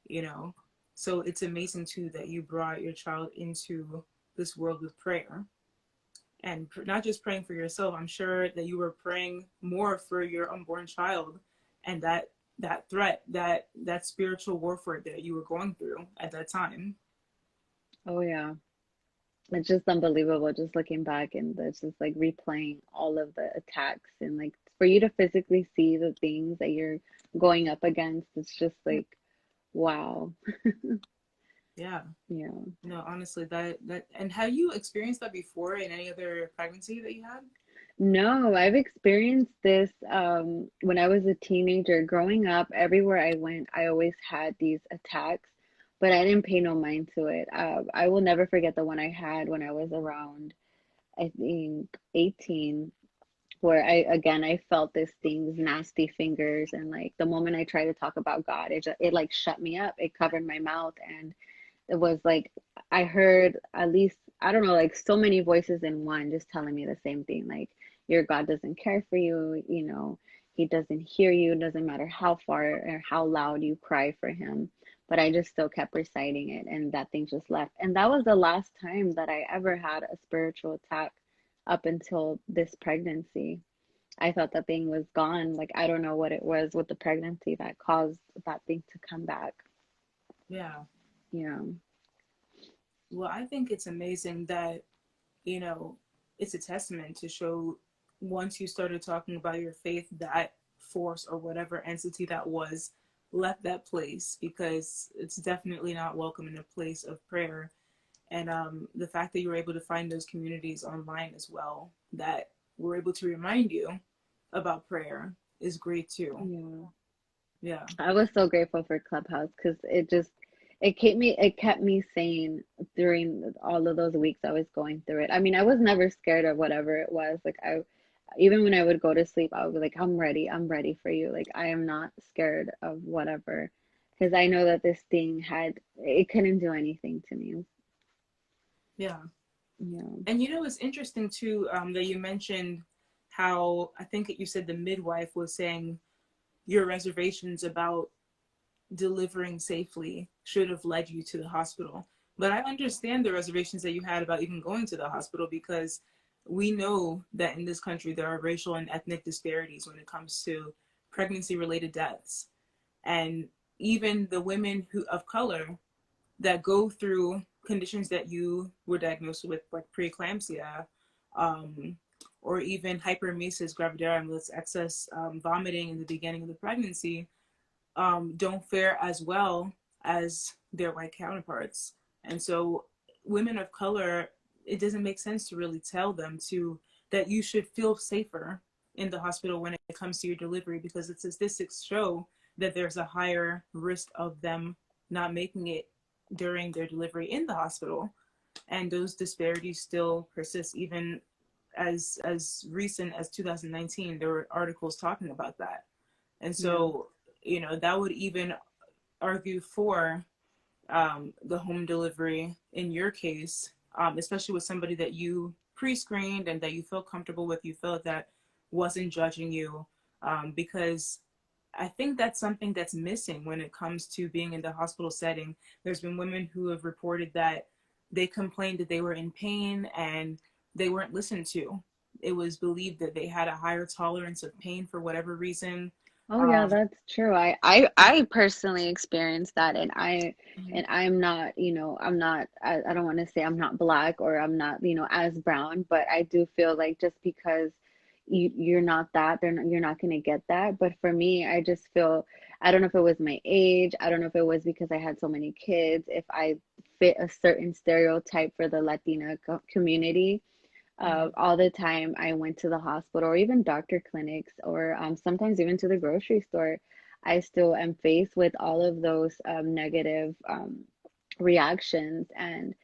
you know. So it's amazing too that you brought your child into this world with prayer and not just praying for yourself. I'm sure that you were praying more for your unborn child and that threat, that spiritual warfare that you were going through at that time. Oh, yeah. It's just unbelievable just looking back and it's just like replaying all of the attacks and like for you to physically see the things that you're going up against, it's just like, wow. Yeah. Yeah. No, honestly, that and have you experienced that before in any other pregnancy that you had? No, I've experienced this when I was a teenager. Growing up, everywhere I went, I always had these attacks, but I didn't pay no mind to it. I will never forget the one I had when I was around, I think, 18. where I felt this thing's nasty fingers, and like the moment I tried to talk about God, it like shut me up. It covered my mouth, and it was like I heard at least, I don't know, like so many voices in one just telling me the same thing, like your God doesn't care for you, he doesn't hear you, it doesn't matter how far or how loud you cry for him. But I just still kept reciting it, and that thing just left. And that was the last time that I ever had a spiritual attack up until this pregnancy. I thought that thing was gone. Like, I don't know what it was with the pregnancy that caused that thing to come back. Yeah. Yeah. Well, I think it's amazing that, you know, it's a testament to show once you started talking about your faith, that force or whatever entity that was left that place, because it's definitely not welcome in a place of prayer. And the fact that you were able to find those communities online as well that were able to remind you about prayer is great too. Yeah. Yeah. I was so grateful for Clubhouse because it kept me sane during all of those weeks I was going through it. I mean, I was never scared of whatever it was. Like, even when I would go to sleep, I would be like, I'm ready for you. Like, I am not scared of whatever, because I know that this thing it couldn't do anything to me. Yeah. Yeah. And it's interesting too, that you mentioned how I think you said the midwife was saying your reservations about delivering safely should have led you to the hospital. But I understand the reservations that you had about even going to the hospital, because we know that in this country there are racial and ethnic disparities when it comes to pregnancy related deaths. And even the women of color that go through conditions that you were diagnosed with, like preeclampsia, um, or even hyperemesis gravidarum, that's excess vomiting in the beginning of the pregnancy, don't fare as well as their white counterparts. And so women of color, it doesn't make sense to really tell them that you should feel safer in the hospital when it comes to your delivery, because the statistics show that there's a higher risk of them not making it during their delivery in the hospital. And those disparities still persist even as recent as 2019. There were articles talking about that. And Yeah. so, that would even argue for the home delivery in your case, especially with somebody that you pre-screened and that you feel comfortable with, you felt that wasn't judging you, because I think that's something that's missing when it comes to being in the hospital setting. There's been women who have reported that they complained that they were in pain and they weren't listened to. It was believed that they had a higher tolerance of pain for whatever reason. Oh yeah, Um, that's true. I personally experienced that, and mhm. I'm not, I don't want to say I'm not black or I'm not, as brown, but I do feel like just because you're not that, you're not going to get that. But for me, I just feel, I don't know if it was my age, I don't know if it was because I had so many kids, if I fit a certain stereotype for the Latina community. Mhm. All the time I went to the hospital or even doctor clinics, or sometimes even to the grocery store, I still am faced with all of those negative reactions. And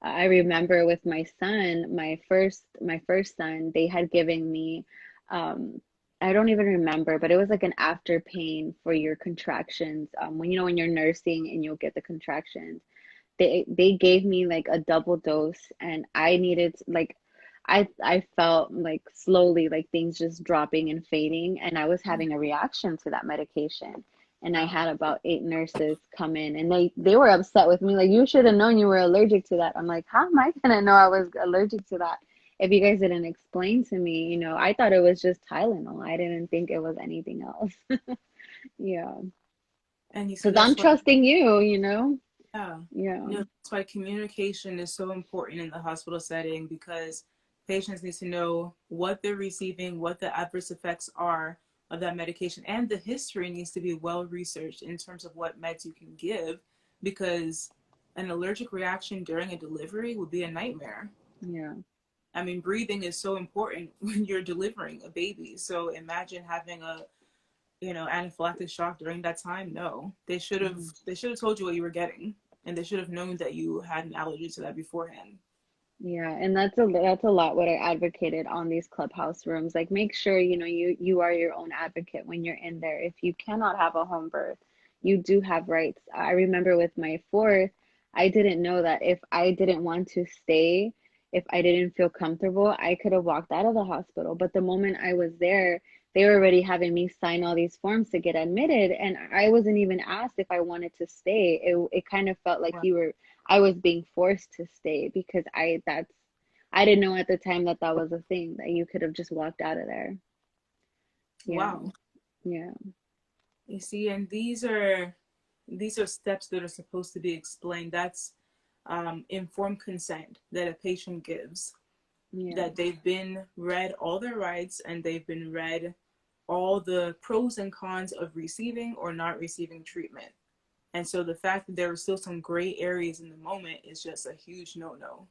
I remember with my son, my first son, they had given me, um, I don't even remember, but it was like an after pain for your contractions. When you're nursing and you'll get the contractions, they gave me like a double dose, and I needed, like, I felt like slowly like things just dropping and fading, and I was having a reaction to that medication. And I Wow. had about 8 nurses come in, and they were upset with me, like, you should have known you were allergic to that. I'm like, how am I gonna know I was allergic to that if you guys didn't explain to me? I thought it was just Tylenol. I didn't think it was anything else. Yeah, And you see, because that's I'm why, trusting you. yeah, Yeah. that's why communication is so important in the hospital setting, because patients need to know what they're receiving, what the adverse effects are of that medication, and the history needs to be well researched in terms of what meds you can give, because an allergic reaction during a delivery would be a nightmare. Yeah. I mean, breathing is so important when you're delivering a baby. So imagine having a anaphylactic shock during that time. No, Mhm. they should have told you what you were getting, and they should have known that you had an allergy to that beforehand. Yeah, and that's a lot what I advocated on these clubhouse rooms. Like make sure, you are your own advocate when you're in there. If you cannot have a home birth, you do have rights. I remember with my fourth, I didn't know that if I didn't want to stay, if I didn't feel comfortable, I could have walked out of the hospital. But the moment I was there, they were already having me sign all these forms to get admitted, and I wasn't even asked if I wanted to stay. It kind of felt like Wow. I was being forced to stay because I didn't know at the time that that was a thing that you could have just walked out of there. Yeah, Wow. yeah, You see, and these are steps that are supposed to be explained. That's informed consent that a patient gives, yeah. that they've been read all their rights and they've been read all the pros and cons of receiving or not receiving treatment. And so the fact that there are still some gray areas in the moment is just a huge no-no.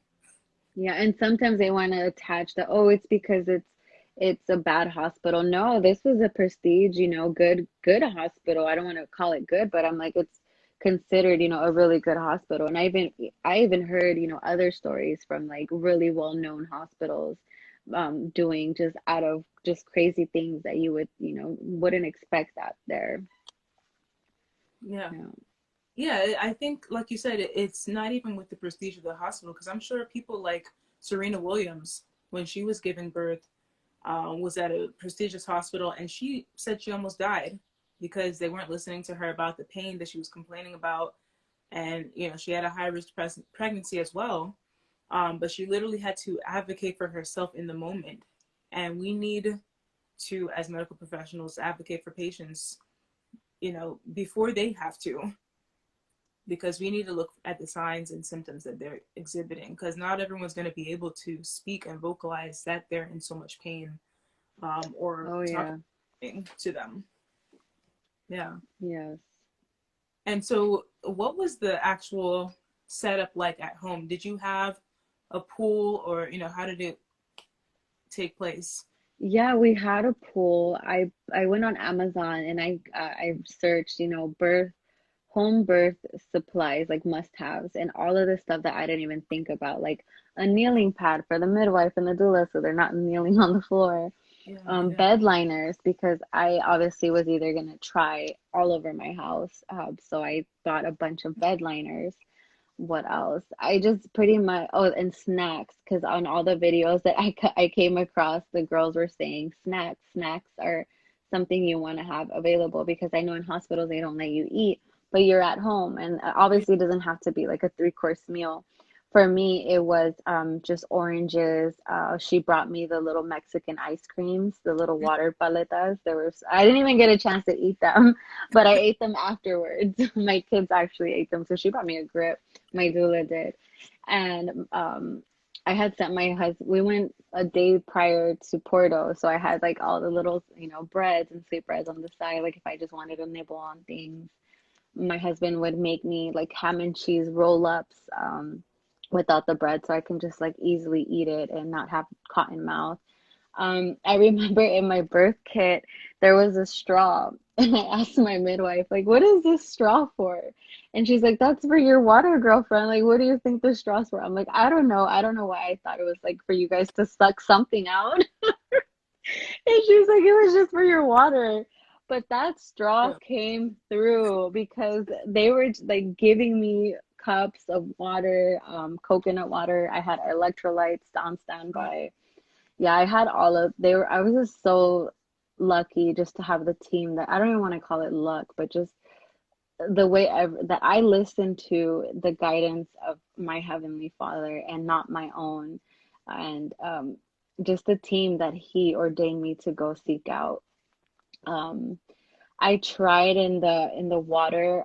Yeah, and sometimes they want to attach the, oh, it's because it's a bad hospital. No, this was a prestige, good hospital. I don't want to call it good, but I'm like it's considered, a really good hospital. And I even heard, other stories from like really well-known hospitals doing just out of just crazy things that you would, wouldn't expect that there. Yeah. Yeah. Yeah, I think, like you said, it's not even with the prestige of the hospital, because I'm sure people like Serena Williams, when she was giving birth, was at a prestigious hospital, and she said she almost died because they weren't listening to her about the pain that she was complaining about. And, she had a high risk pregnancy as well. But she literally had to advocate for herself in the moment. And we need to, as medical professionals, advocate for patients, before they have to, because we need to look at the signs and symptoms that they're exhibiting, because not everyone's going to be able to speak and vocalize that they're in so much pain, or Oh talk yeah. to them. Yeah. Yes. And so what was the actual setup like at home? Did you have a pool, or how did it take place? Yeah, we had a pool. I went on Amazon and I searched, home birth supplies like must-haves and all of the stuff that I didn't even think about, like a kneeling pad for the midwife and the doula so they're not kneeling on the floor. Yeah, yeah. Bed liners because I obviously was either gonna try all over my house. So I bought a bunch of bed liners. What else? I just pretty much, oh, and snacks, because on all the videos that I came across, the girls were saying snacks are something you want to have available because I know in hospitals they don't let you eat, but you're at home, and obviously it doesn't have to be like a three-course meal. For me, it was just oranges. She brought me the little Mexican ice creams, the little water paletas. I didn't even get a chance to eat them, but I ate them afterwards. My kids actually ate them, so she brought me a grip. My doula did. And I had sent my husband, we went a day prior to Porto, so I had like all the little, breads and sweetbreads on the side, like if I just wanted to nibble on things. My husband would make me like ham and cheese roll-ups without the bread so I can just like easily eat it and not have cotton mouth. I remember in my birth kit, there was a straw. And I asked my midwife, like, what is this straw for? And she's like, that's for your water, girlfriend. Like, what do you think the straw's for? I'm like, I don't know. I don't know why I thought it was like for you guys to suck something out. And she was like, it was just for your water. But that straw Yeah. came through because they were like giving me cups of water, coconut water. I had electrolytes on Wow. standby. Yeah, I had I was just so lucky just to have the team that I don't even want to call it luck, but just the way that I listened to the guidance of my Heavenly Father and not my own, and just the team that He ordained me to go seek out. Um, I tried in the water,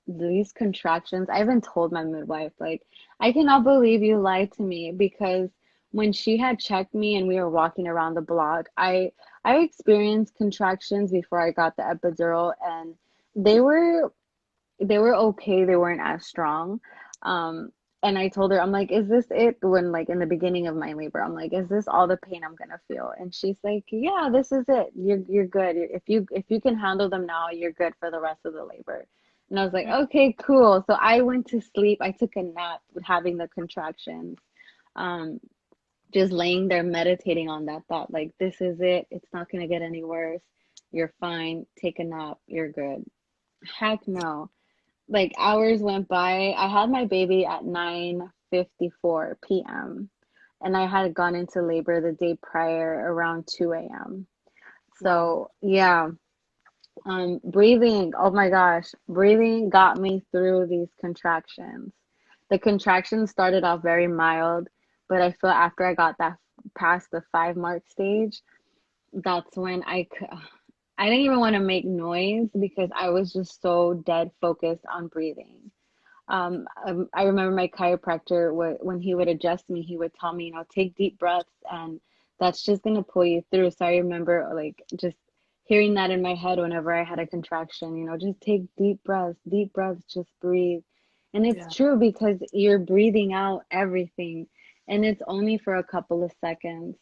these contractions. I even told my midwife, like, I cannot believe you lied to me because when she had checked me and we were walking around the block, I experienced contractions before I got the epidural and they were they were okay. They weren't as strong. And I told her, I'm like, is this it? When like in the beginning of my labor, I'm like, is this all the pain I'm gonna feel? And she's like, yeah, this is it. You're good. If you can handle them now, you're good for the rest of the labor. And I was like, Yeah. okay, cool. So I went to sleep. I took a nap with having the contractions. Um, just laying there meditating on that thought, like, this is it. It's not going to get any worse. You're fine. Take a nap. You're good. Heck no. Like hours went by. I had my baby at 9:54 p.m. and I had gone into labor the day prior around 2 a.m. Wow. So, yeah, breathing, oh my gosh, breathing got me through these contractions. The contractions started off very mild, but I feel after I got that past the 5 mark stage, that's when I didn't even want to make noise because I was just so dead focused on breathing. I remember my chiropractor, when he would adjust me, he would tell me, take deep breaths, and that's just gonna pull you through. So I remember like just hearing that in my head whenever I had a contraction, just take deep breaths, just breathe. And it's Yeah. true because you're breathing out everything, and it's only for a couple of seconds.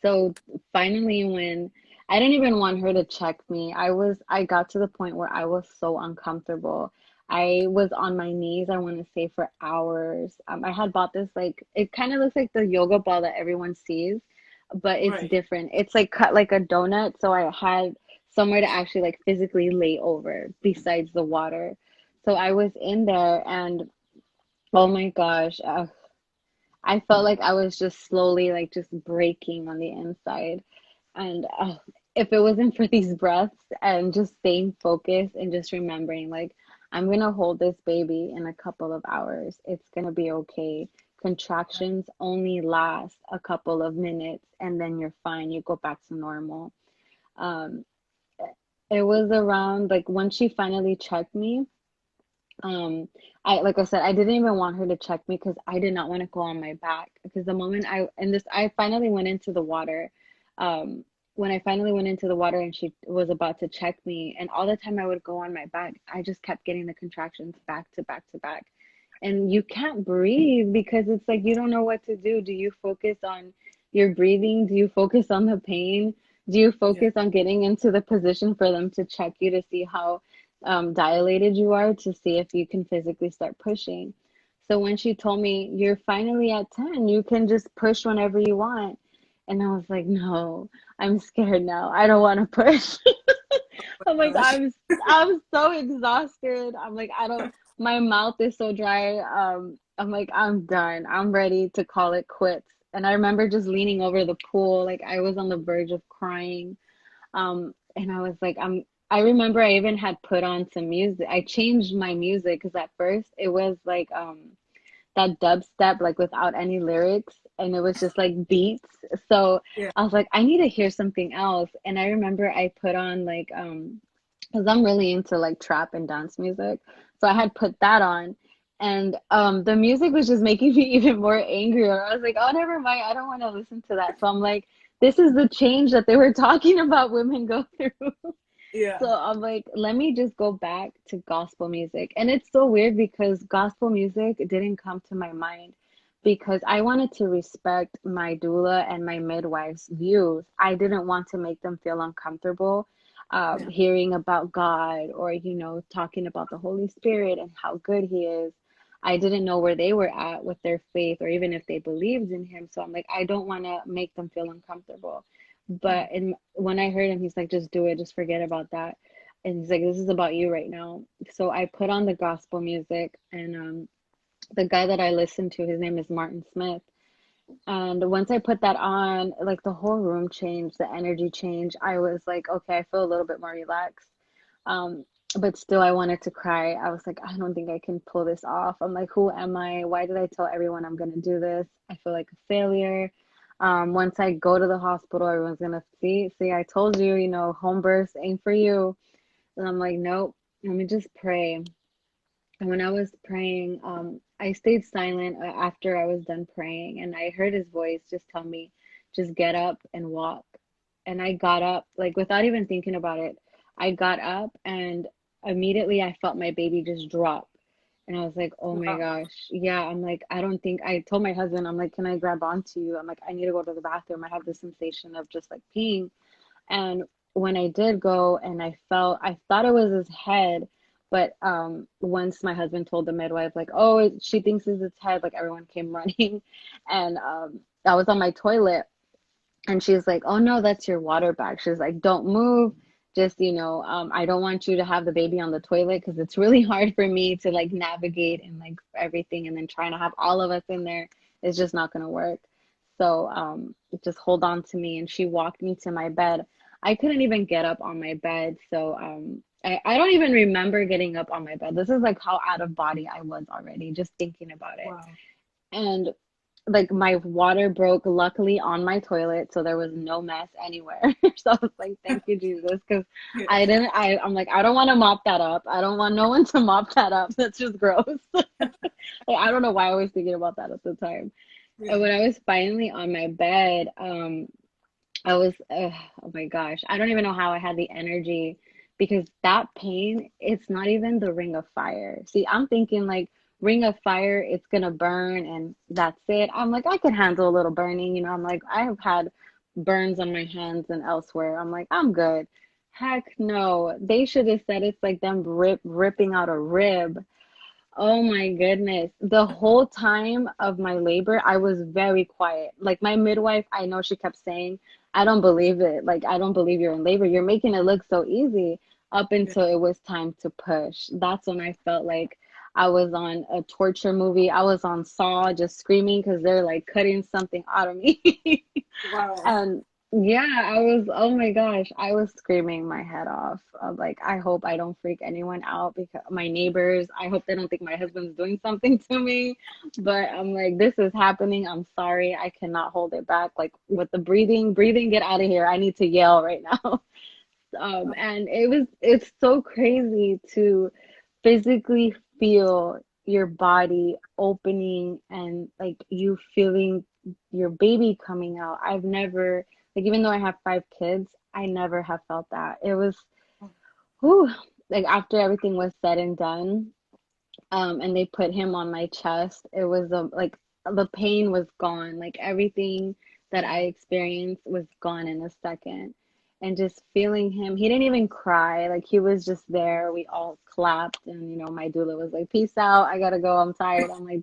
So finally, when I didn't even want her to check me, I got to the point where I was so uncomfortable. I was on my knees, I want to say, for hours. I had bought this, like, it kind of looks like the yoga ball that everyone sees, but it's Right. different. It's like cut like a donut. So I had somewhere to actually like physically lay over besides the water. So I was in there, and oh my gosh, I felt like I was just slowly, like, just breaking on the inside. And if it wasn't for these breaths and just staying focused and just remembering, like, I'm gonna hold this baby in a couple of hours. It's gonna be okay. Contractions only last a couple of minutes and then you're fine. You go back to normal. Um, it was around, like, when she finally checked me, um, like I said, I didn't even want her to check me because I did not want to go on my back. Because the moment I finally went into the water, um, when I finally went into the water and she was about to check me, and all the time I would go on my back, I just kept getting the contractions back to back to back. And you can't breathe because it's like you don't know what to do. Do you focus on your breathing? Do you focus on the pain? Do you Yeah. focus on getting into the position for them to check you to see how dilated you are, to see if you can physically start pushing? So when she told me, you're finally at 10, you can just push whenever you want. And I was like, no, I'm scared now. I don't want to push. I'm like, Gosh. I'm so exhausted. I'm like, I don't, my mouth is so dry. I'm like, I'm done. I'm ready to call it quits. And I remember just leaning over the pool, like I was on the verge of crying. And I was like, I remember I even had put on some music. I changed my music because at first it was like that dubstep, like without any lyrics, and it was just like beats. So Yeah. I was like, I need to hear something else. And I remember I put on like because I'm really into like trap and dance music. So I had put that on, and the music was just making me even more angrier. I was like, oh, never mind, I don't want to listen to that. So I'm like, this is the change that they were talking about women go through. Yeah. So I'm like, let me just go back to gospel music. And it's so weird because gospel music didn't come to my mind because I wanted to respect my doula and my midwife's views. I didn't want to make them feel uncomfortable Yeah. hearing about God or, talking about the Holy Spirit and how good He is. I didn't know where they were at with their faith or even if they believed in Him. So I'm like, I don't want to make them feel uncomfortable. Mm. When I heard him, he's like, just do it, just forget about that. And he's like, this is about you right now. So I put on the gospel music, and the guy that I listened to, his name is Martin Smith. And once I put that on, like the whole room changed, the energy changed. I was like, okay, I feel a little bit more relaxed. Um, but still, I wanted to cry. I was like, I don't think I can pull this off. I'm like, who am I? Why did I tell everyone I'm going to do this? I feel like a failure. Once I go to the hospital, everyone's going to see, I told you, home births ain't for you. And I'm like, nope, let me just pray. And when I was praying, I stayed silent after I was done praying, and I heard his voice just tell me, just get up and walk. And I got up, like without even thinking about it. I got up, and immediately I felt my baby just drop. And I was like, oh my Wow. gosh. Yeah, I'm like, I don't think, I told my husband, I'm like, can I grab onto you? I'm like, I need to go to the bathroom. I have the sensation of just like peeing. And when I did go and I thought it was his head, But once my husband told the midwife, like, oh, she thinks it's its head, like everyone came running. And I was on my toilet, and she's like, oh no, that's your water bag. She's like, don't move. Just, I don't want you to have the baby on the toilet because it's really hard for me to like navigate and like everything. And then trying to have all of us in there is just not going to work. So just hold on to me. And she walked me to my bed. I couldn't even get up on my bed. So I don't even remember getting up on my bed. This is like how out of body I was already, just thinking about it. Wow. And like my water broke luckily on my toilet, so there was no mess anywhere. So I was like, thank you, Jesus, because Yeah. I'm like, I don't want to mop that up. I don't want no one to mop that up. That's just gross. Like, I don't know why I was thinking about that at the time. And Yeah. when I was finally on my bed, I was, oh my gosh, I don't even know how I had the energy because that pain, it's not even the ring of fire. See, I'm thinking like ring of fire, it's gonna burn and that's it. I'm like, I could handle a little burning, I'm like, I have had burns on my hands and elsewhere. I'm like, I'm good. Heck no. They should have said it's like them ripping out a rib. Oh my goodness. The whole time of my labor, I was very quiet. Like my midwife, I know she kept saying, I don't believe it. Like, I don't believe you're in labor. You're making it look so easy up Yeah. until it was time to push. That's when I felt like I was on a torture movie. I was on Saw just screaming because they're like cutting something out of me. Wow. And yeah, I was, oh my gosh, I was screaming my head off. Like, I hope I don't freak anyone out because my neighbors, I hope they don't think my husband's doing something to me. But I'm like, this is happening. I'm sorry. I cannot hold it back. Like, with the breathing, get out of here. I need to yell right now. And it's so crazy to physically feel your body opening and like you feeling your baby coming out. I've never, like, even though I have 5 kids, I never have felt that. It was, whew, like after everything was said and done, and they put him on my chest, it was like the pain was gone. Like everything that I Yeah. experienced was gone in a second. And just feeling him, he didn't even cry. Like he was just there. We all clapped, and my doula was like, "Peace out. I gotta go. I'm tired." I'm like,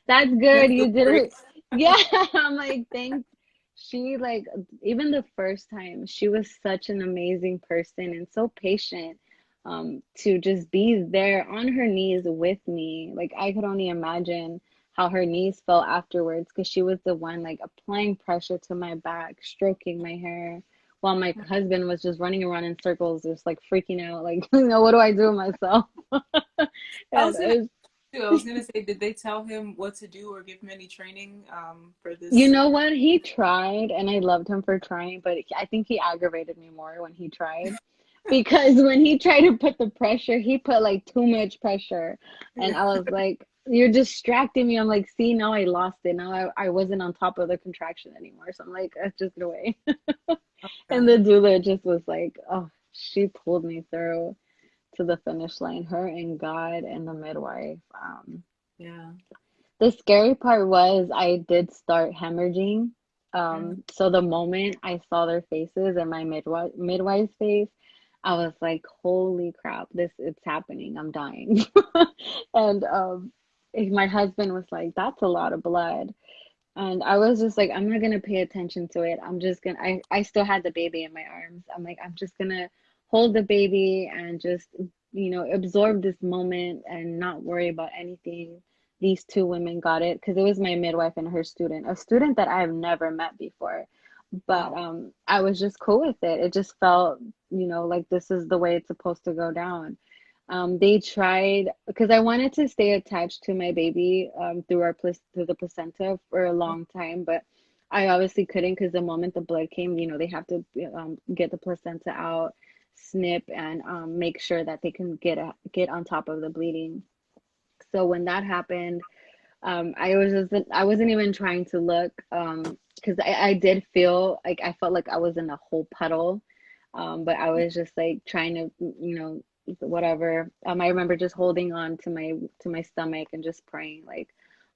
That's You good. have to You did break. it." Yeah. I'm like, thanks. She like even the first time, she was such an amazing person and so patient, to just be there on her knees with me. Like I could only imagine how her knees felt afterwards because she was the one like applying pressure to my back, stroking my hair, while my husband was just running around in circles, just like freaking out, like, what do I do with myself? I And was gonna I was gonna say, did they tell him what to do or give him any training for you this? know what? He tried, and I loved him for trying, but I think he aggravated me more when he tried. Because when he tried to put the pressure, he put like too much pressure. And Yeah. I was like, you're distracting me. I'm like, see, now I lost it. Now I wasn't on top of the contraction anymore. So I'm like, let's just get away. And Okay. the doula just was like, oh, she pulled me through to the finish line, her and God and the midwife. Yeah. The scary part was I did start hemorrhaging. Mm. So the moment I saw their faces and my midwife's face, I was like, holy crap, this it's happening. I'm dying. And my husband was like, that's a lot of blood. And I was just like, I'm not gonna pay attention to it. I'm just gonna I still had the baby in my arms. I'm like, I'm just gonna hold the baby and just, absorb this moment and not worry about anything. These two women got it because it was my midwife and her student, a student that I've never met before. But Wow. I was just cool with it. It just felt, like this is the way it's supposed to go down. They tried because I wanted to stay attached to my baby, through the placenta for a long time, but I obviously couldn't because the moment the blood came, they have to get the placenta out, snip, and make sure that they can get on top of the bleeding. So when that happened, I wasn't even trying to look, because I did feel like I felt like I was in a whole puddle, but I was just like trying to, whatever. I remember just holding on to my stomach and just praying like,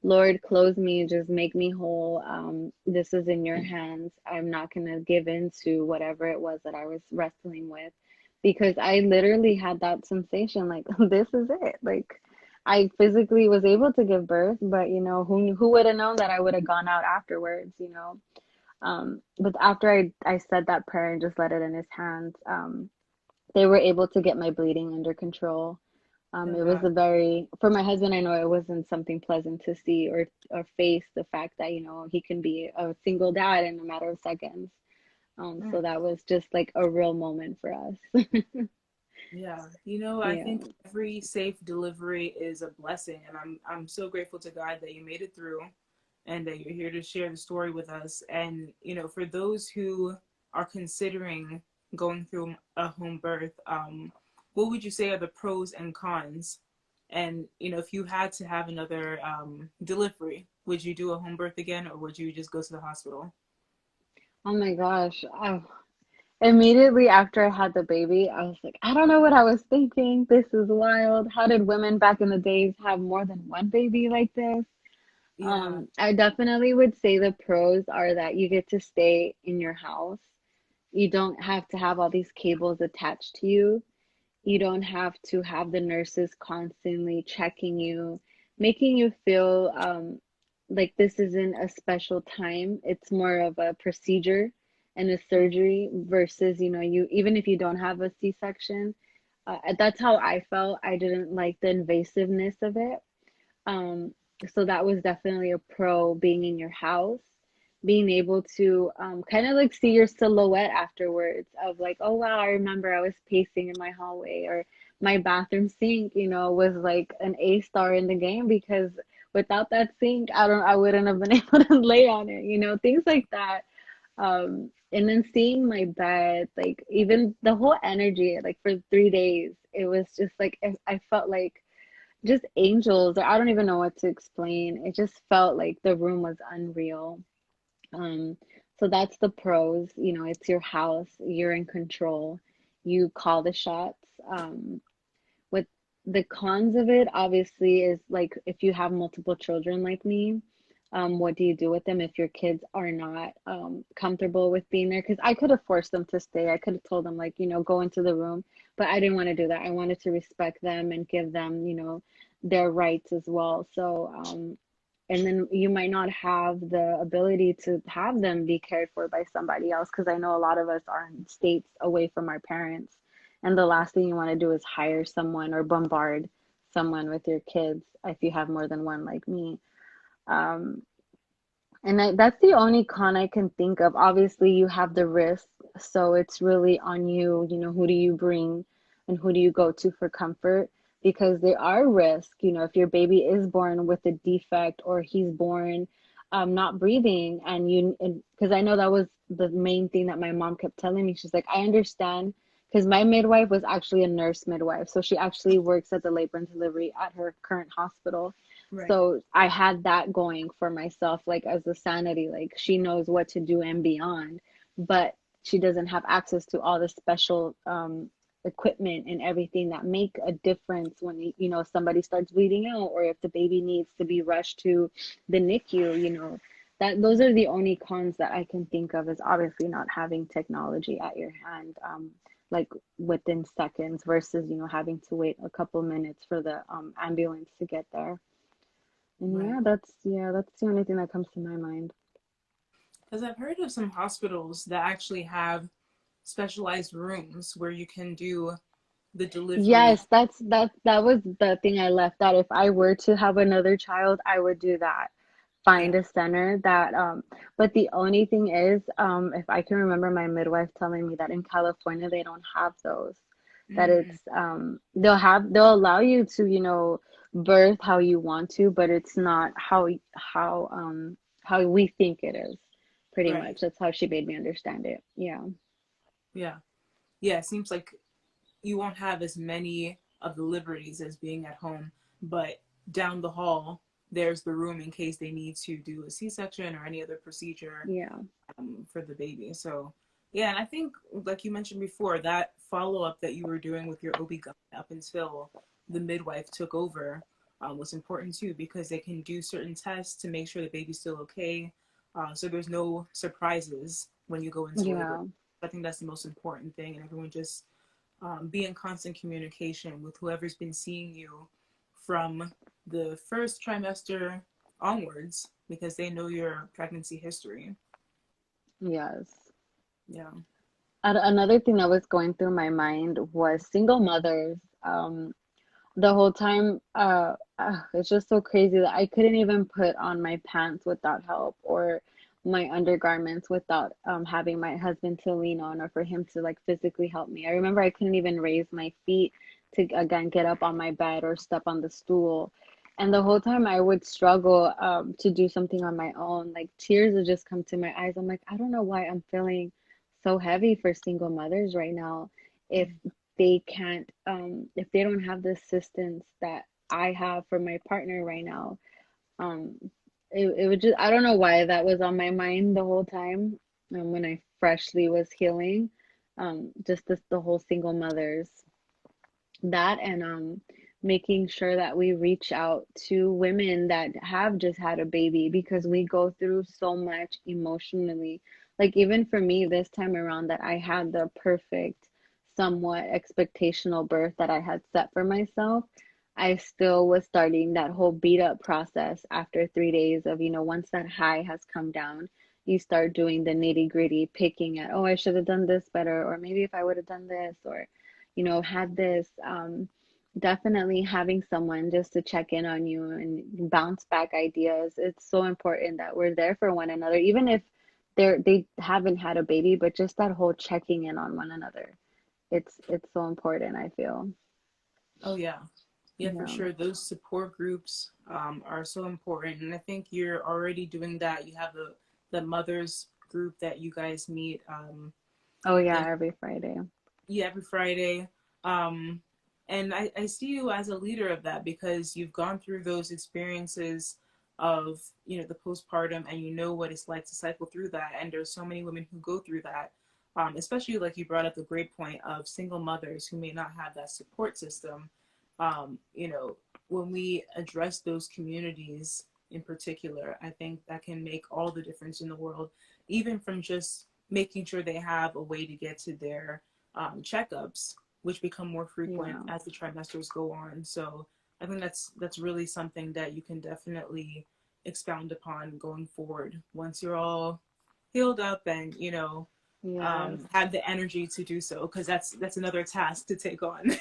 Lord, close me, just make me whole. This is in your hands. I'm not gonna give in to whatever it was that I was wrestling with because I literally had that sensation like this is it. Like I physically was able to give birth, but who would have known that I would have gone out afterwards, you know? But after I said that prayer and just let it in his hands, they were able to get my bleeding under control. Oh It was God. a very, for my husband, I know it wasn't something pleasant to see or face the fact that, he can be a single dad in a matter of seconds. So Mm. that was just like a real moment for us. Yeah, I Yeah. think every safe delivery is a blessing, and I'm so grateful to God that you made it through, and that you're here to share the story with us. And for those who are considering going through a home birth, what would you say are the pros and cons? And if you had to have another delivery, would you do a home birth again, or would you just go to the hospital? Oh my gosh. Immediately after I had the baby, I was like, I don't know what I was thinking. This is wild. How did women back in the days have more than one baby like this? Yeah. I definitely would say the pros are that you get to stay in your house. You don't have to have all these cables attached to you. You don't have to have the nurses constantly checking you, making you feel like this isn't a special time. It's more of a procedure and a Mm. surgery versus, you even if you don't have a C-section. That's how I felt. I didn't like the invasiveness of it. Um, so that was definitely a pro being in your house, being able to kind of like see your silhouette afterwards of like, oh wow, I remember I was pacing in my hallway or my bathroom sink, was like an A star in the game because without that sink, I wouldn't have been able to lay on it, things like that. And then seeing my bed, like even the whole energy, like for 3 days, it was just like I felt like just angels, or I don't even know what to explain. It just felt like the room was unreal. Um, so that's the pros, it's your house, you're in control, you call the shots. With the cons of it, obviously, is like if you have multiple children like me, what do you do with them if your kids are not comfortable with being there? Because I could have forced them to stay. I could have told them, like, go into the room, but I didn't want to do that. I wanted to respect them and give them, their rights as well. So, and then you might not have the ability to have them be cared for by somebody else because I know a lot of us are in states away from our parents, and the last thing you want to do is hire someone or bombard someone with your kids if you have more than one like me. um, and that's the only con I can think of. Obviously you have the risk, so it's really on you, who do you bring and who do you go to for comfort, because there are risks, if your baby is born with a defect or he's born not breathing, and because I know that was the main thing that my mom kept telling me. She's like, I understand, because my midwife was actually a nurse midwife, so she actually works at the labor and delivery at her current hospital. Right. So I had that going for myself, like as a sanity, like she knows what to do and beyond, but she doesn't have access to all the special equipment and everything that make a difference when somebody starts bleeding out, or if the baby needs to be rushed to the NICU. That those are the only cons that I can think of, is obviously not having technology at your hand, like within seconds versus having to wait a couple minutes for the ambulance to get there. And Right. that's the only thing that comes to my mind. Because I've heard of some hospitals that actually have specialized rooms where you can do the delivery. Yes, that was the thing I left out. If I were to have another child, I would do that. Find Yeah. a center that but the only thing is, if I can remember my midwife telling me that in California they don't have those. That Mm, it's they'll allow you to, birth how you want to, but it's not how we think it is. Pretty right. much. That's how she made me understand it. Yeah. Yeah. Yeah. It seems like you won't have as many of the liberties as being at home, but down the hall, there's the room in case they need to do a C-section or any other procedure Yeah. for the baby. So, yeah, and I think, like you mentioned before, that follow up that you were doing with your OB-GYN up until the midwife took over was important too, because they can do certain tests to make sure the baby's still okay. So there's no surprises when you go into labor. Yeah. I think that's the most important thing, and everyone just be in constant communication with whoever's been seeing you from the first trimester onwards because they know your pregnancy history. Yes. Yeah. Another thing that was going through my mind was single mothers. The whole time, it's just so crazy that I couldn't even put on my pants without help, or my undergarments without having my husband to lean on, or for him to like physically help me. I remember I couldn't even raise my feet to again get up on my bed or step on the stool. And the whole time I would struggle to do something on my own. Like tears would just come to my eyes. I'm like, I don't know why I'm feeling so heavy for single mothers right now. If they can't, if they don't have the assistance that I have for my partner right now, um, it would just, I don't know why that was on my mind the whole time, when I freshly was healing, just this, the whole single mothers, that, and making sure that we reach out to women that have just had a baby, because we go through so much emotionally. Like even for me this time around, that I had the perfect, somewhat expectational birth that I had set for myself, I still was starting that whole beat up process after 3 days of, once that high has come down, you start doing the nitty gritty, picking at, oh, I should have done this better, or maybe if I would have done this, or had this, definitely having someone just to check in on you and bounce back ideas. It's so important that we're there for one another, even if they haven't had a baby, but just that whole checking in on one another. It's so important, I feel. Oh, yeah. Yeah, for Yeah. sure. Those support groups are so important. And I think you're already doing that. You have the mothers group that you guys meet. Oh I yeah, think, every Friday. yeah, every Friday. Um, and I see you as a leader of that because you've gone through those experiences of, the postpartum, and you know what it's like to cycle through that. And there's so many women who go through that, especially like you brought up the great point of single mothers who may not have that support system. Um, you know, when we address those communities in particular, I think that can make all the difference in the world, even from just making sure they have a way to get to their checkups, which become more frequent Yeah. as the trimesters go on. So I think that's really something that you can definitely expound upon going forward once you're all healed up and Yes. have the energy to do so, because that's another task to take on.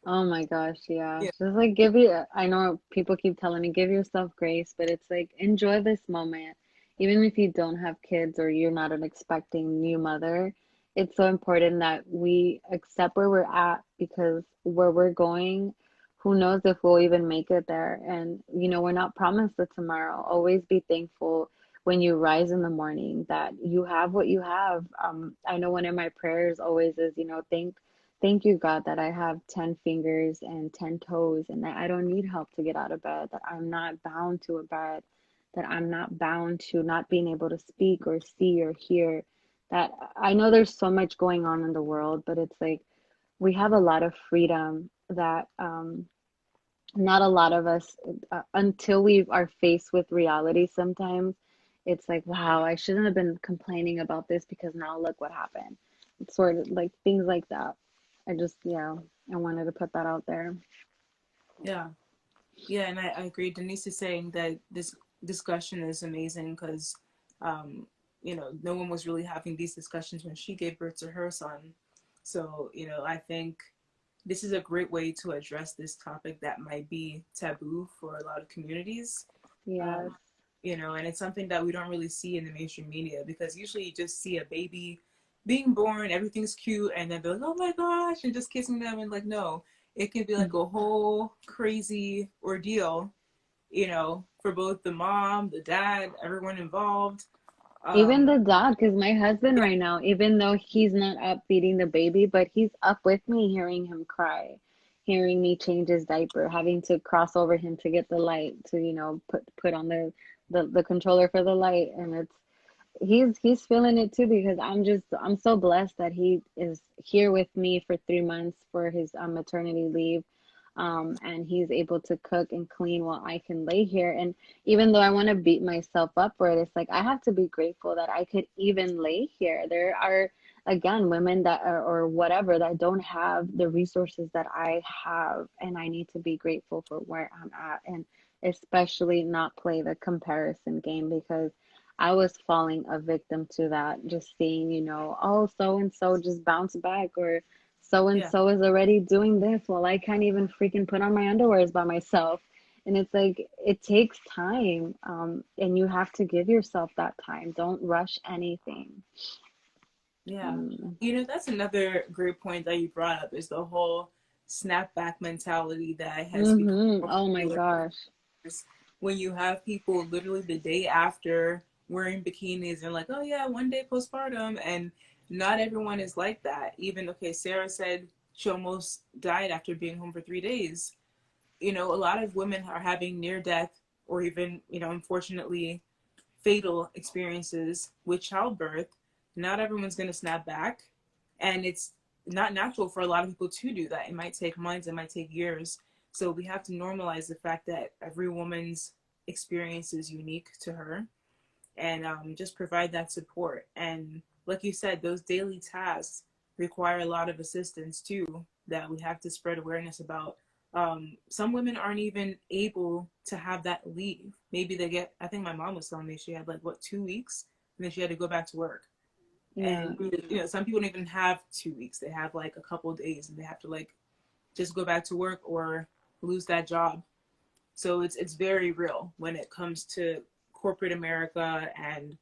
Oh my gosh, yeah. Yeah. Just like I know people keep telling me, give yourself grace, but it's like, enjoy this moment. Even if you don't have kids or you're not an expecting new mother, it's so important that we accept where we're at, because where we're going, who knows if we'll even make it there. And, we're not promised a tomorrow. Always be thankful when you rise in the morning that you have what you have. I know one of my prayers always is, thank you, God, that I have 10 fingers and 10 toes, and that I don't need help to get out of bed, that I'm not bound to a bed, that I'm not bound to not being able to speak or see or hear. That I know there's so much going on in the world, but it's like we have a lot of freedom that, not a lot of us, until we are faced with reality sometimes, it's like, wow, I shouldn't have been complaining about this because now look what happened. It's sort of like things like that. Yeah, I wanted to put that out there. Yeah. Yeah, and I agree. Denise is saying that this discussion is amazing because, um, no one was really having these discussions when she gave birth to her son. So, I think this is a great way to address this topic that might be taboo for a lot of communities. Yes. Um, and it's something that we don't really see in the mainstream media because usually you just see a baby being born, everything's cute, and then they're like, oh my gosh, and just kissing them. And like, no, it can be like a whole crazy ordeal, for both the mom, the dad, everyone involved. Even Um, the dog, because my husband yeah, right now, even though he's not up feeding the baby, but he's up with me hearing him cry, hearing me change his diaper, having to cross over him to get the light to, put on the controller for the light. And he's feeling it too, because I'm so blessed that he is here with me for 3 months for his maternity leave, and he's able to cook and clean while I can lay here. And even though I want to beat myself up for it, it's like I have to be grateful that I could even lay here. There are again, women that are, or whatever, that don't have the resources that I have, and I need to be grateful for where I'm at, and especially not play the comparison game, because I was falling a victim to that, just seeing, oh, so and so just bounced back, or so and Yeah. so is already doing this while I can't even freaking put on my underwears by myself. And it's like, it takes time, and you have to give yourself that time. Don't rush anything. Yeah. Mm. That's another great point that you brought up is the whole snapback mentality that has become Mm-hmm. more Oh my popular gosh. when you have people literally the day after wearing bikinis and like, oh yeah, one day postpartum, and not everyone is like that. Even okay, Sarah said she almost died after being home for 3 days. A lot of women are having near death or even, unfortunately, fatal experiences with childbirth. Not everyone's going to snap back. And it's not natural for a lot of people to do that. It might take months, it might take years. So we have to normalize the fact that every woman's experience is unique to her, and just provide that support. And like you said, those daily tasks require a lot of assistance too, that we have to spread awareness about. Some women aren't even able to have that leave. Maybe they get, I think my mom was telling me she had like, what, 2 weeks? And then she had to go back to work. Yeah. And, some people don't even have 2 weeks. They have like a couple of days and they have to like just go back to work or lose that job. So it's very real when it comes to corporate America and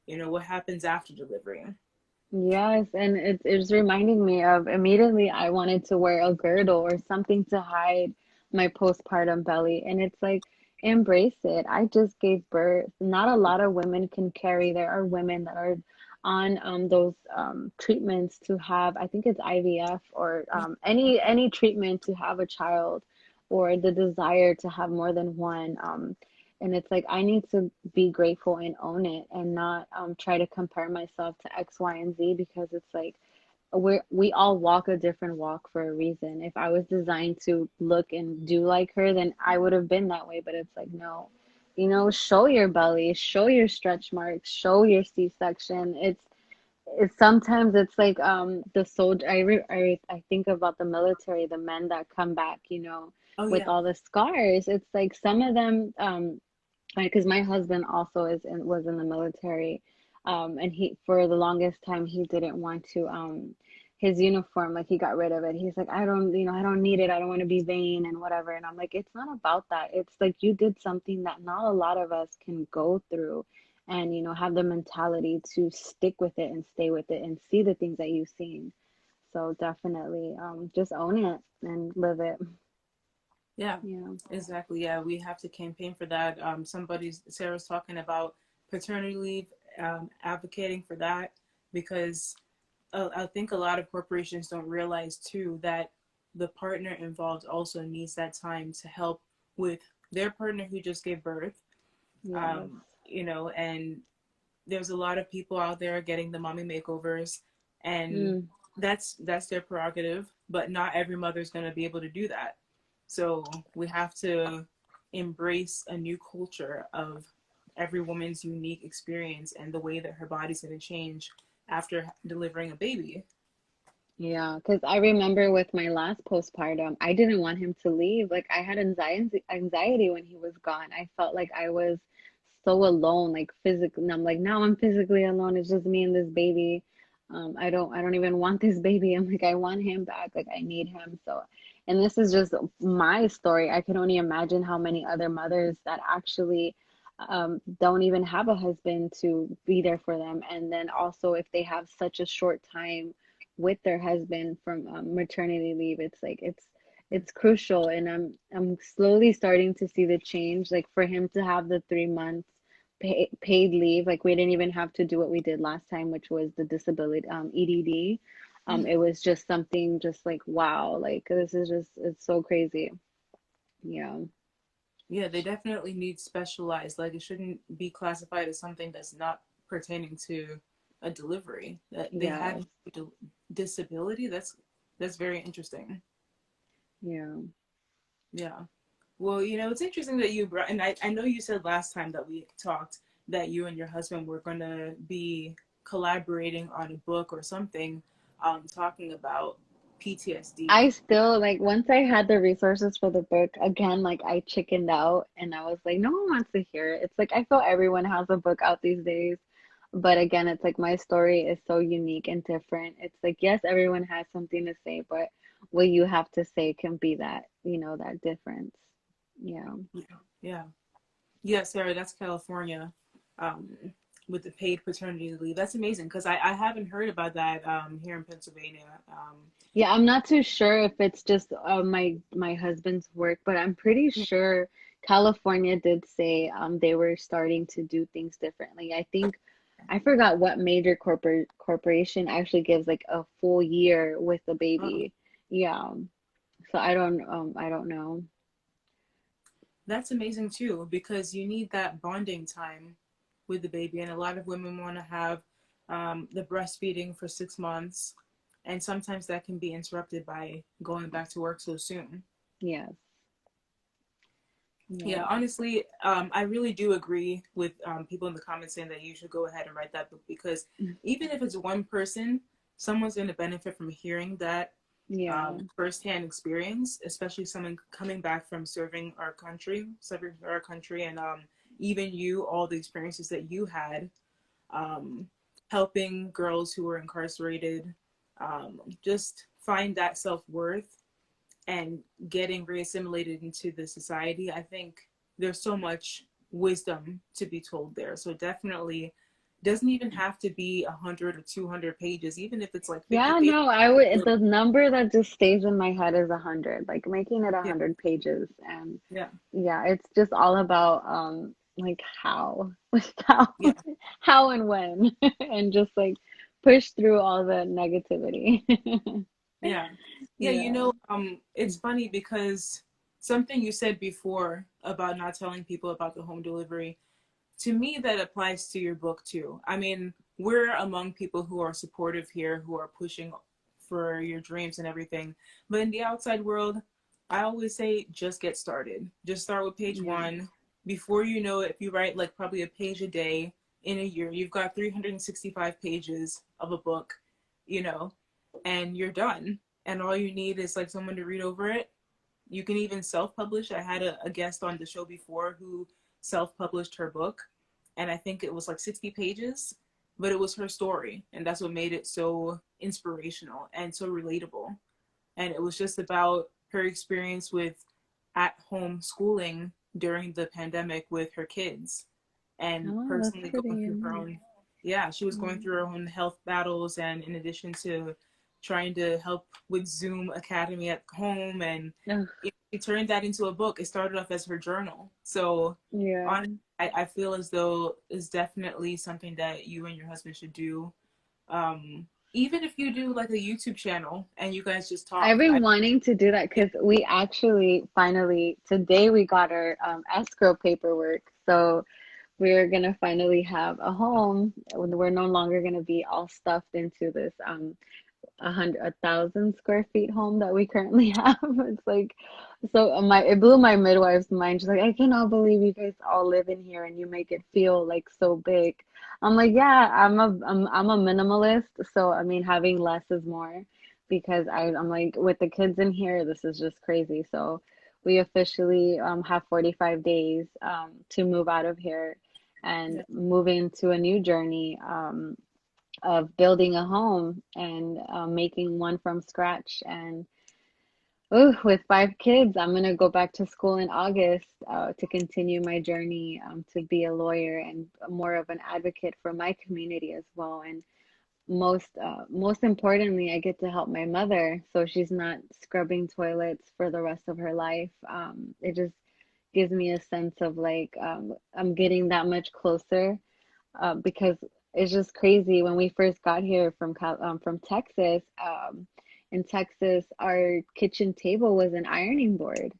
what happens after delivery. Yes, and it's reminding me of, immediately I wanted to wear a girdle or something to hide my postpartum belly. And it's like, embrace it. I just gave birth. Not a lot of women can carry. There are women that are on those treatments to have, I think it's IVF, or any treatment to have a child, or the desire to have more than one. And it's like, I need to be grateful and own it, and not try to compare myself to X, Y, and Z, because it's like, we all walk a different walk for a reason. If I was designed to look and do like her, then I would have been that way. But it's like, no, show your belly, show your stretch marks, show your C-section. It's sometimes it's like the soldier. I think about the military, the men that come back, Oh with yeah. all the scars. It's like some of them, because my husband also was in the military, and he, for the longest time, he didn't want to, his uniform, like, he got rid of it. He's like, I don't need it, I don't want to be vain and whatever. And I'm like, it's not about that. It's like, you did something that not a lot of us can go through, and have the mentality to stick with it and stay with it and see the things that you've seen. So definitely, just own it and live it. Yeah, Yeah. exactly. Yeah, we have to campaign for that. Sarah's talking about paternity leave, advocating for that because I think a lot of corporations don't realize too that the partner involved also needs that time to help with their partner who just gave birth. Yes. And there's a lot of people out there getting the mommy makeovers, and Mm. that's their prerogative, but not every mother is going to be able to do that. So we have to embrace a new culture of every woman's unique experience and the way that her body's going to change after delivering a baby. Yeah, because I remember with my last postpartum, I didn't want him to leave. Like, I had anxiety when he was gone. I felt like I was so alone, like, physically. And I'm like, now I'm physically alone. It's just me and this baby. I don't even want this baby. I'm like, I want him back. Like, I need him. So, and this is just my story. I can only imagine how many other mothers that actually don't even have a husband to be there for them. And then also, if they have such a short time with their husband from maternity leave, it's like, it's crucial. And I'm slowly starting to see the change, like, for him to have the 3 months paid leave. Like, we didn't even have to do what we did last time, which was the disability, EDD. Mhm. It was just something, just like, wow, like, this is just, it's so crazy. Yeah. Yeah, they definitely need specialized. Like it shouldn't be classified as something that's not pertaining to a delivery. That they have Yes. disability. That's very interesting. Yeah. Yeah. Well, it's interesting that you brought, and I know you said last time that we talked that you and your husband were going to be collaborating on a book or something, talking about PTSD. I still like once I had the resources for the book again, like I chickened out and I was like, no one wants to hear it. It's like I feel everyone has a book out these days. But again, it's like my story is so unique and different. It's like, yes, everyone has something to say, but what you have to say can be that, that difference. Yeah. Yeah, yeah, yeah, Sarah, that's California, um, with the paid paternity leave. That's amazing because I haven't heard about that here in Pennsylvania. Yeah, I'm not too sure if it's just my husband's work, but I'm pretty sure California did say they were starting to do things differently. I think I forgot what major corporation actually gives like a full year with the Oh, baby. Yeah. So I don't know. that's amazing too because you need that bonding time with the baby, and a lot of women want to have the breastfeeding for 6 months, and sometimes that can be interrupted by going back to work so soon. Yes. Yeah, Yeah. honestly, I really do agree with people in the comments saying that you should go ahead and write that book because even if it's one person, someone's going to benefit from hearing that Yeah. firsthand experience, especially someone coming back from serving our country, and even you, all the experiences that you had, um, helping girls who were incarcerated, just find that self worth and getting reassimilated into the society. I think there's so much wisdom to be told there. So definitely doesn't even have to be 100 or 200 pages, even if it's like 50 Yeah, pages. no, I would the number that just stays in my head is 100, like making it a Yeah, 100 pages. And yeah, yeah, it's just all about like how, like how, yeah, how and when, and just like push through all the negativity. yeah. Yeah, Yeah. it's funny because something you said before about not telling people about the home delivery, to me that applies to your book too. I mean, we're among people who are supportive here, who are pushing for your dreams and everything. But in the outside world, I always say just get started. Just start with page Yeah. one. Before you know it, if you write like probably a page a day in a year, you've got 365 pages of a book, you know, and you're done. And all you need is like someone to read over it. You can even self-publish. I had a guest on the show before who self-published her book, and I think it was like 60 pages, but it was her story, and that's what made it so inspirational and so relatable. And it was just about her experience with at-home schooling during the pandemic with her kids, and Oh, that's personally going pretty through her nice. own, yeah, she was going Mm. through her own health battles, and in addition to trying to help with Zoom Academy at home, and Ugh, she turned that into a book. It started off as her journal. So yeah. on, I feel as though it's definitely something that you and your husband should do. Even if you do like a YouTube channel and you guys just I've talk. been wanting to do that because we actually finally today we got our escrow paperwork. So we're gonna finally have a home. We're no longer gonna be all stuffed into this 1,000 square feet home that we currently have. It's like so my it blew my midwife's mind. She's like, I cannot believe you guys all live in here and you make it feel like so big. I'm like, yeah, I'm a minimalist, so I mean having less is more because I'm like with the kids in here, this is just crazy. So we officially have 45 days to move out of here and Yeah, move into a new journey. Of building a home and making one from scratch. And oh, with 5 kids, I'm gonna go back to school in August to continue my journey to be a lawyer and more of an advocate for my community as well. And most importantly, I get to help my mother so she's not scrubbing toilets for the rest of her life. It just gives me a sense of like I'm getting that much closer because it's just crazy. When we first got here from Texas, in Texas, our kitchen table was an ironing board.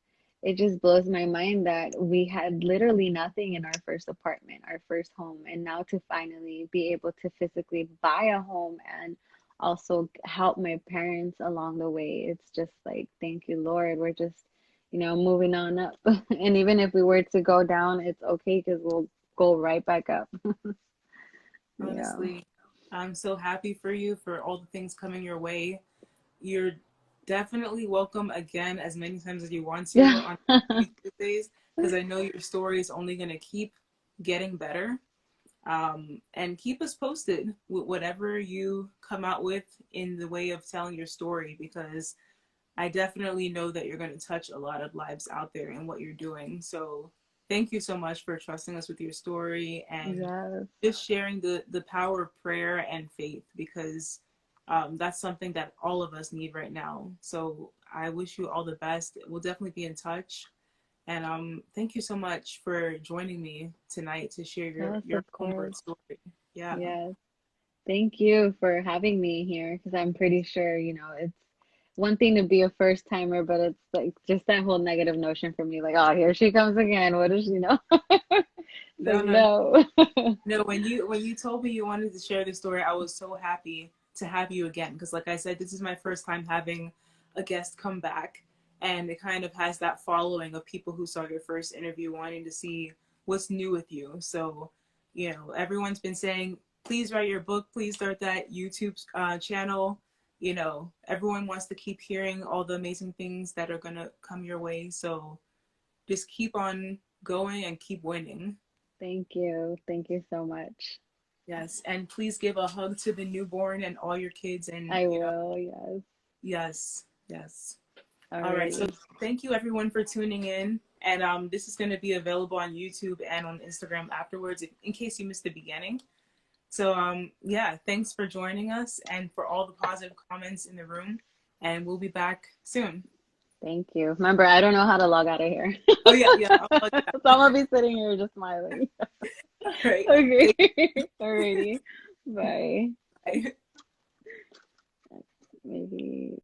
It just blows my mind that we had literally nothing in our first apartment, our first home, and now to finally be able to physically buy a home and also help my parents along the way. It's just like, thank you, Lord. We're just, moving on up. And even if we were to go down, it's okay because we'll go right back up. Yeah. honestly. I'm so happy for you for all the things coming your way. You're definitely welcome again as many times as you want to Yeah. on Tuesdays, because I know your story is only going to keep getting better. And keep us posted with whatever you come out with in the way of telling your story, because I definitely know that you're going to touch a lot of lives out there in what you're doing. So thank you so much for trusting us with your story and Yes. just sharing the power of prayer and faith, because that's something that all of us need right now. So I wish you all the best. We'll definitely be in touch. And thank you so much for joining me tonight to share Yes, your of own birth course. story. Yeah. Yes. Thank you for having me here because I'm pretty sure, it's one thing to be a first timer, but it's like just that whole negative notion for me, like, oh, here she comes again. What is she know? No, Like, no, no. no. When you told me you wanted to share this story, I was so happy to have you again, because like I said, this is my first time having a guest come back, and it kind of has that following of people who saw your first interview wanting to see what's new with you. So, everyone's been saying, please write your book, please start that YouTube channel. Everyone wants to keep hearing all the amazing things that are gonna come your way. So just keep on going and keep winning. Thank you. Thank you so much. Yes, and please give a hug to the newborn and all your kids. And, I will, yes. yes, yes. All right. So Alrighty. thank you everyone for tuning in. And this is going to be available on YouTube and on Instagram afterwards, in case you missed the beginning. So yeah, thanks for joining us and for all the positive comments in the room. And we'll be back soon. Thank you. Remember, I don't know how to log out of here. Oh yeah, yeah. I'll plug it So I'm gonna be sitting here just smiling. out. All right. Okay. Alrighty. Bye. Bye. Maybe.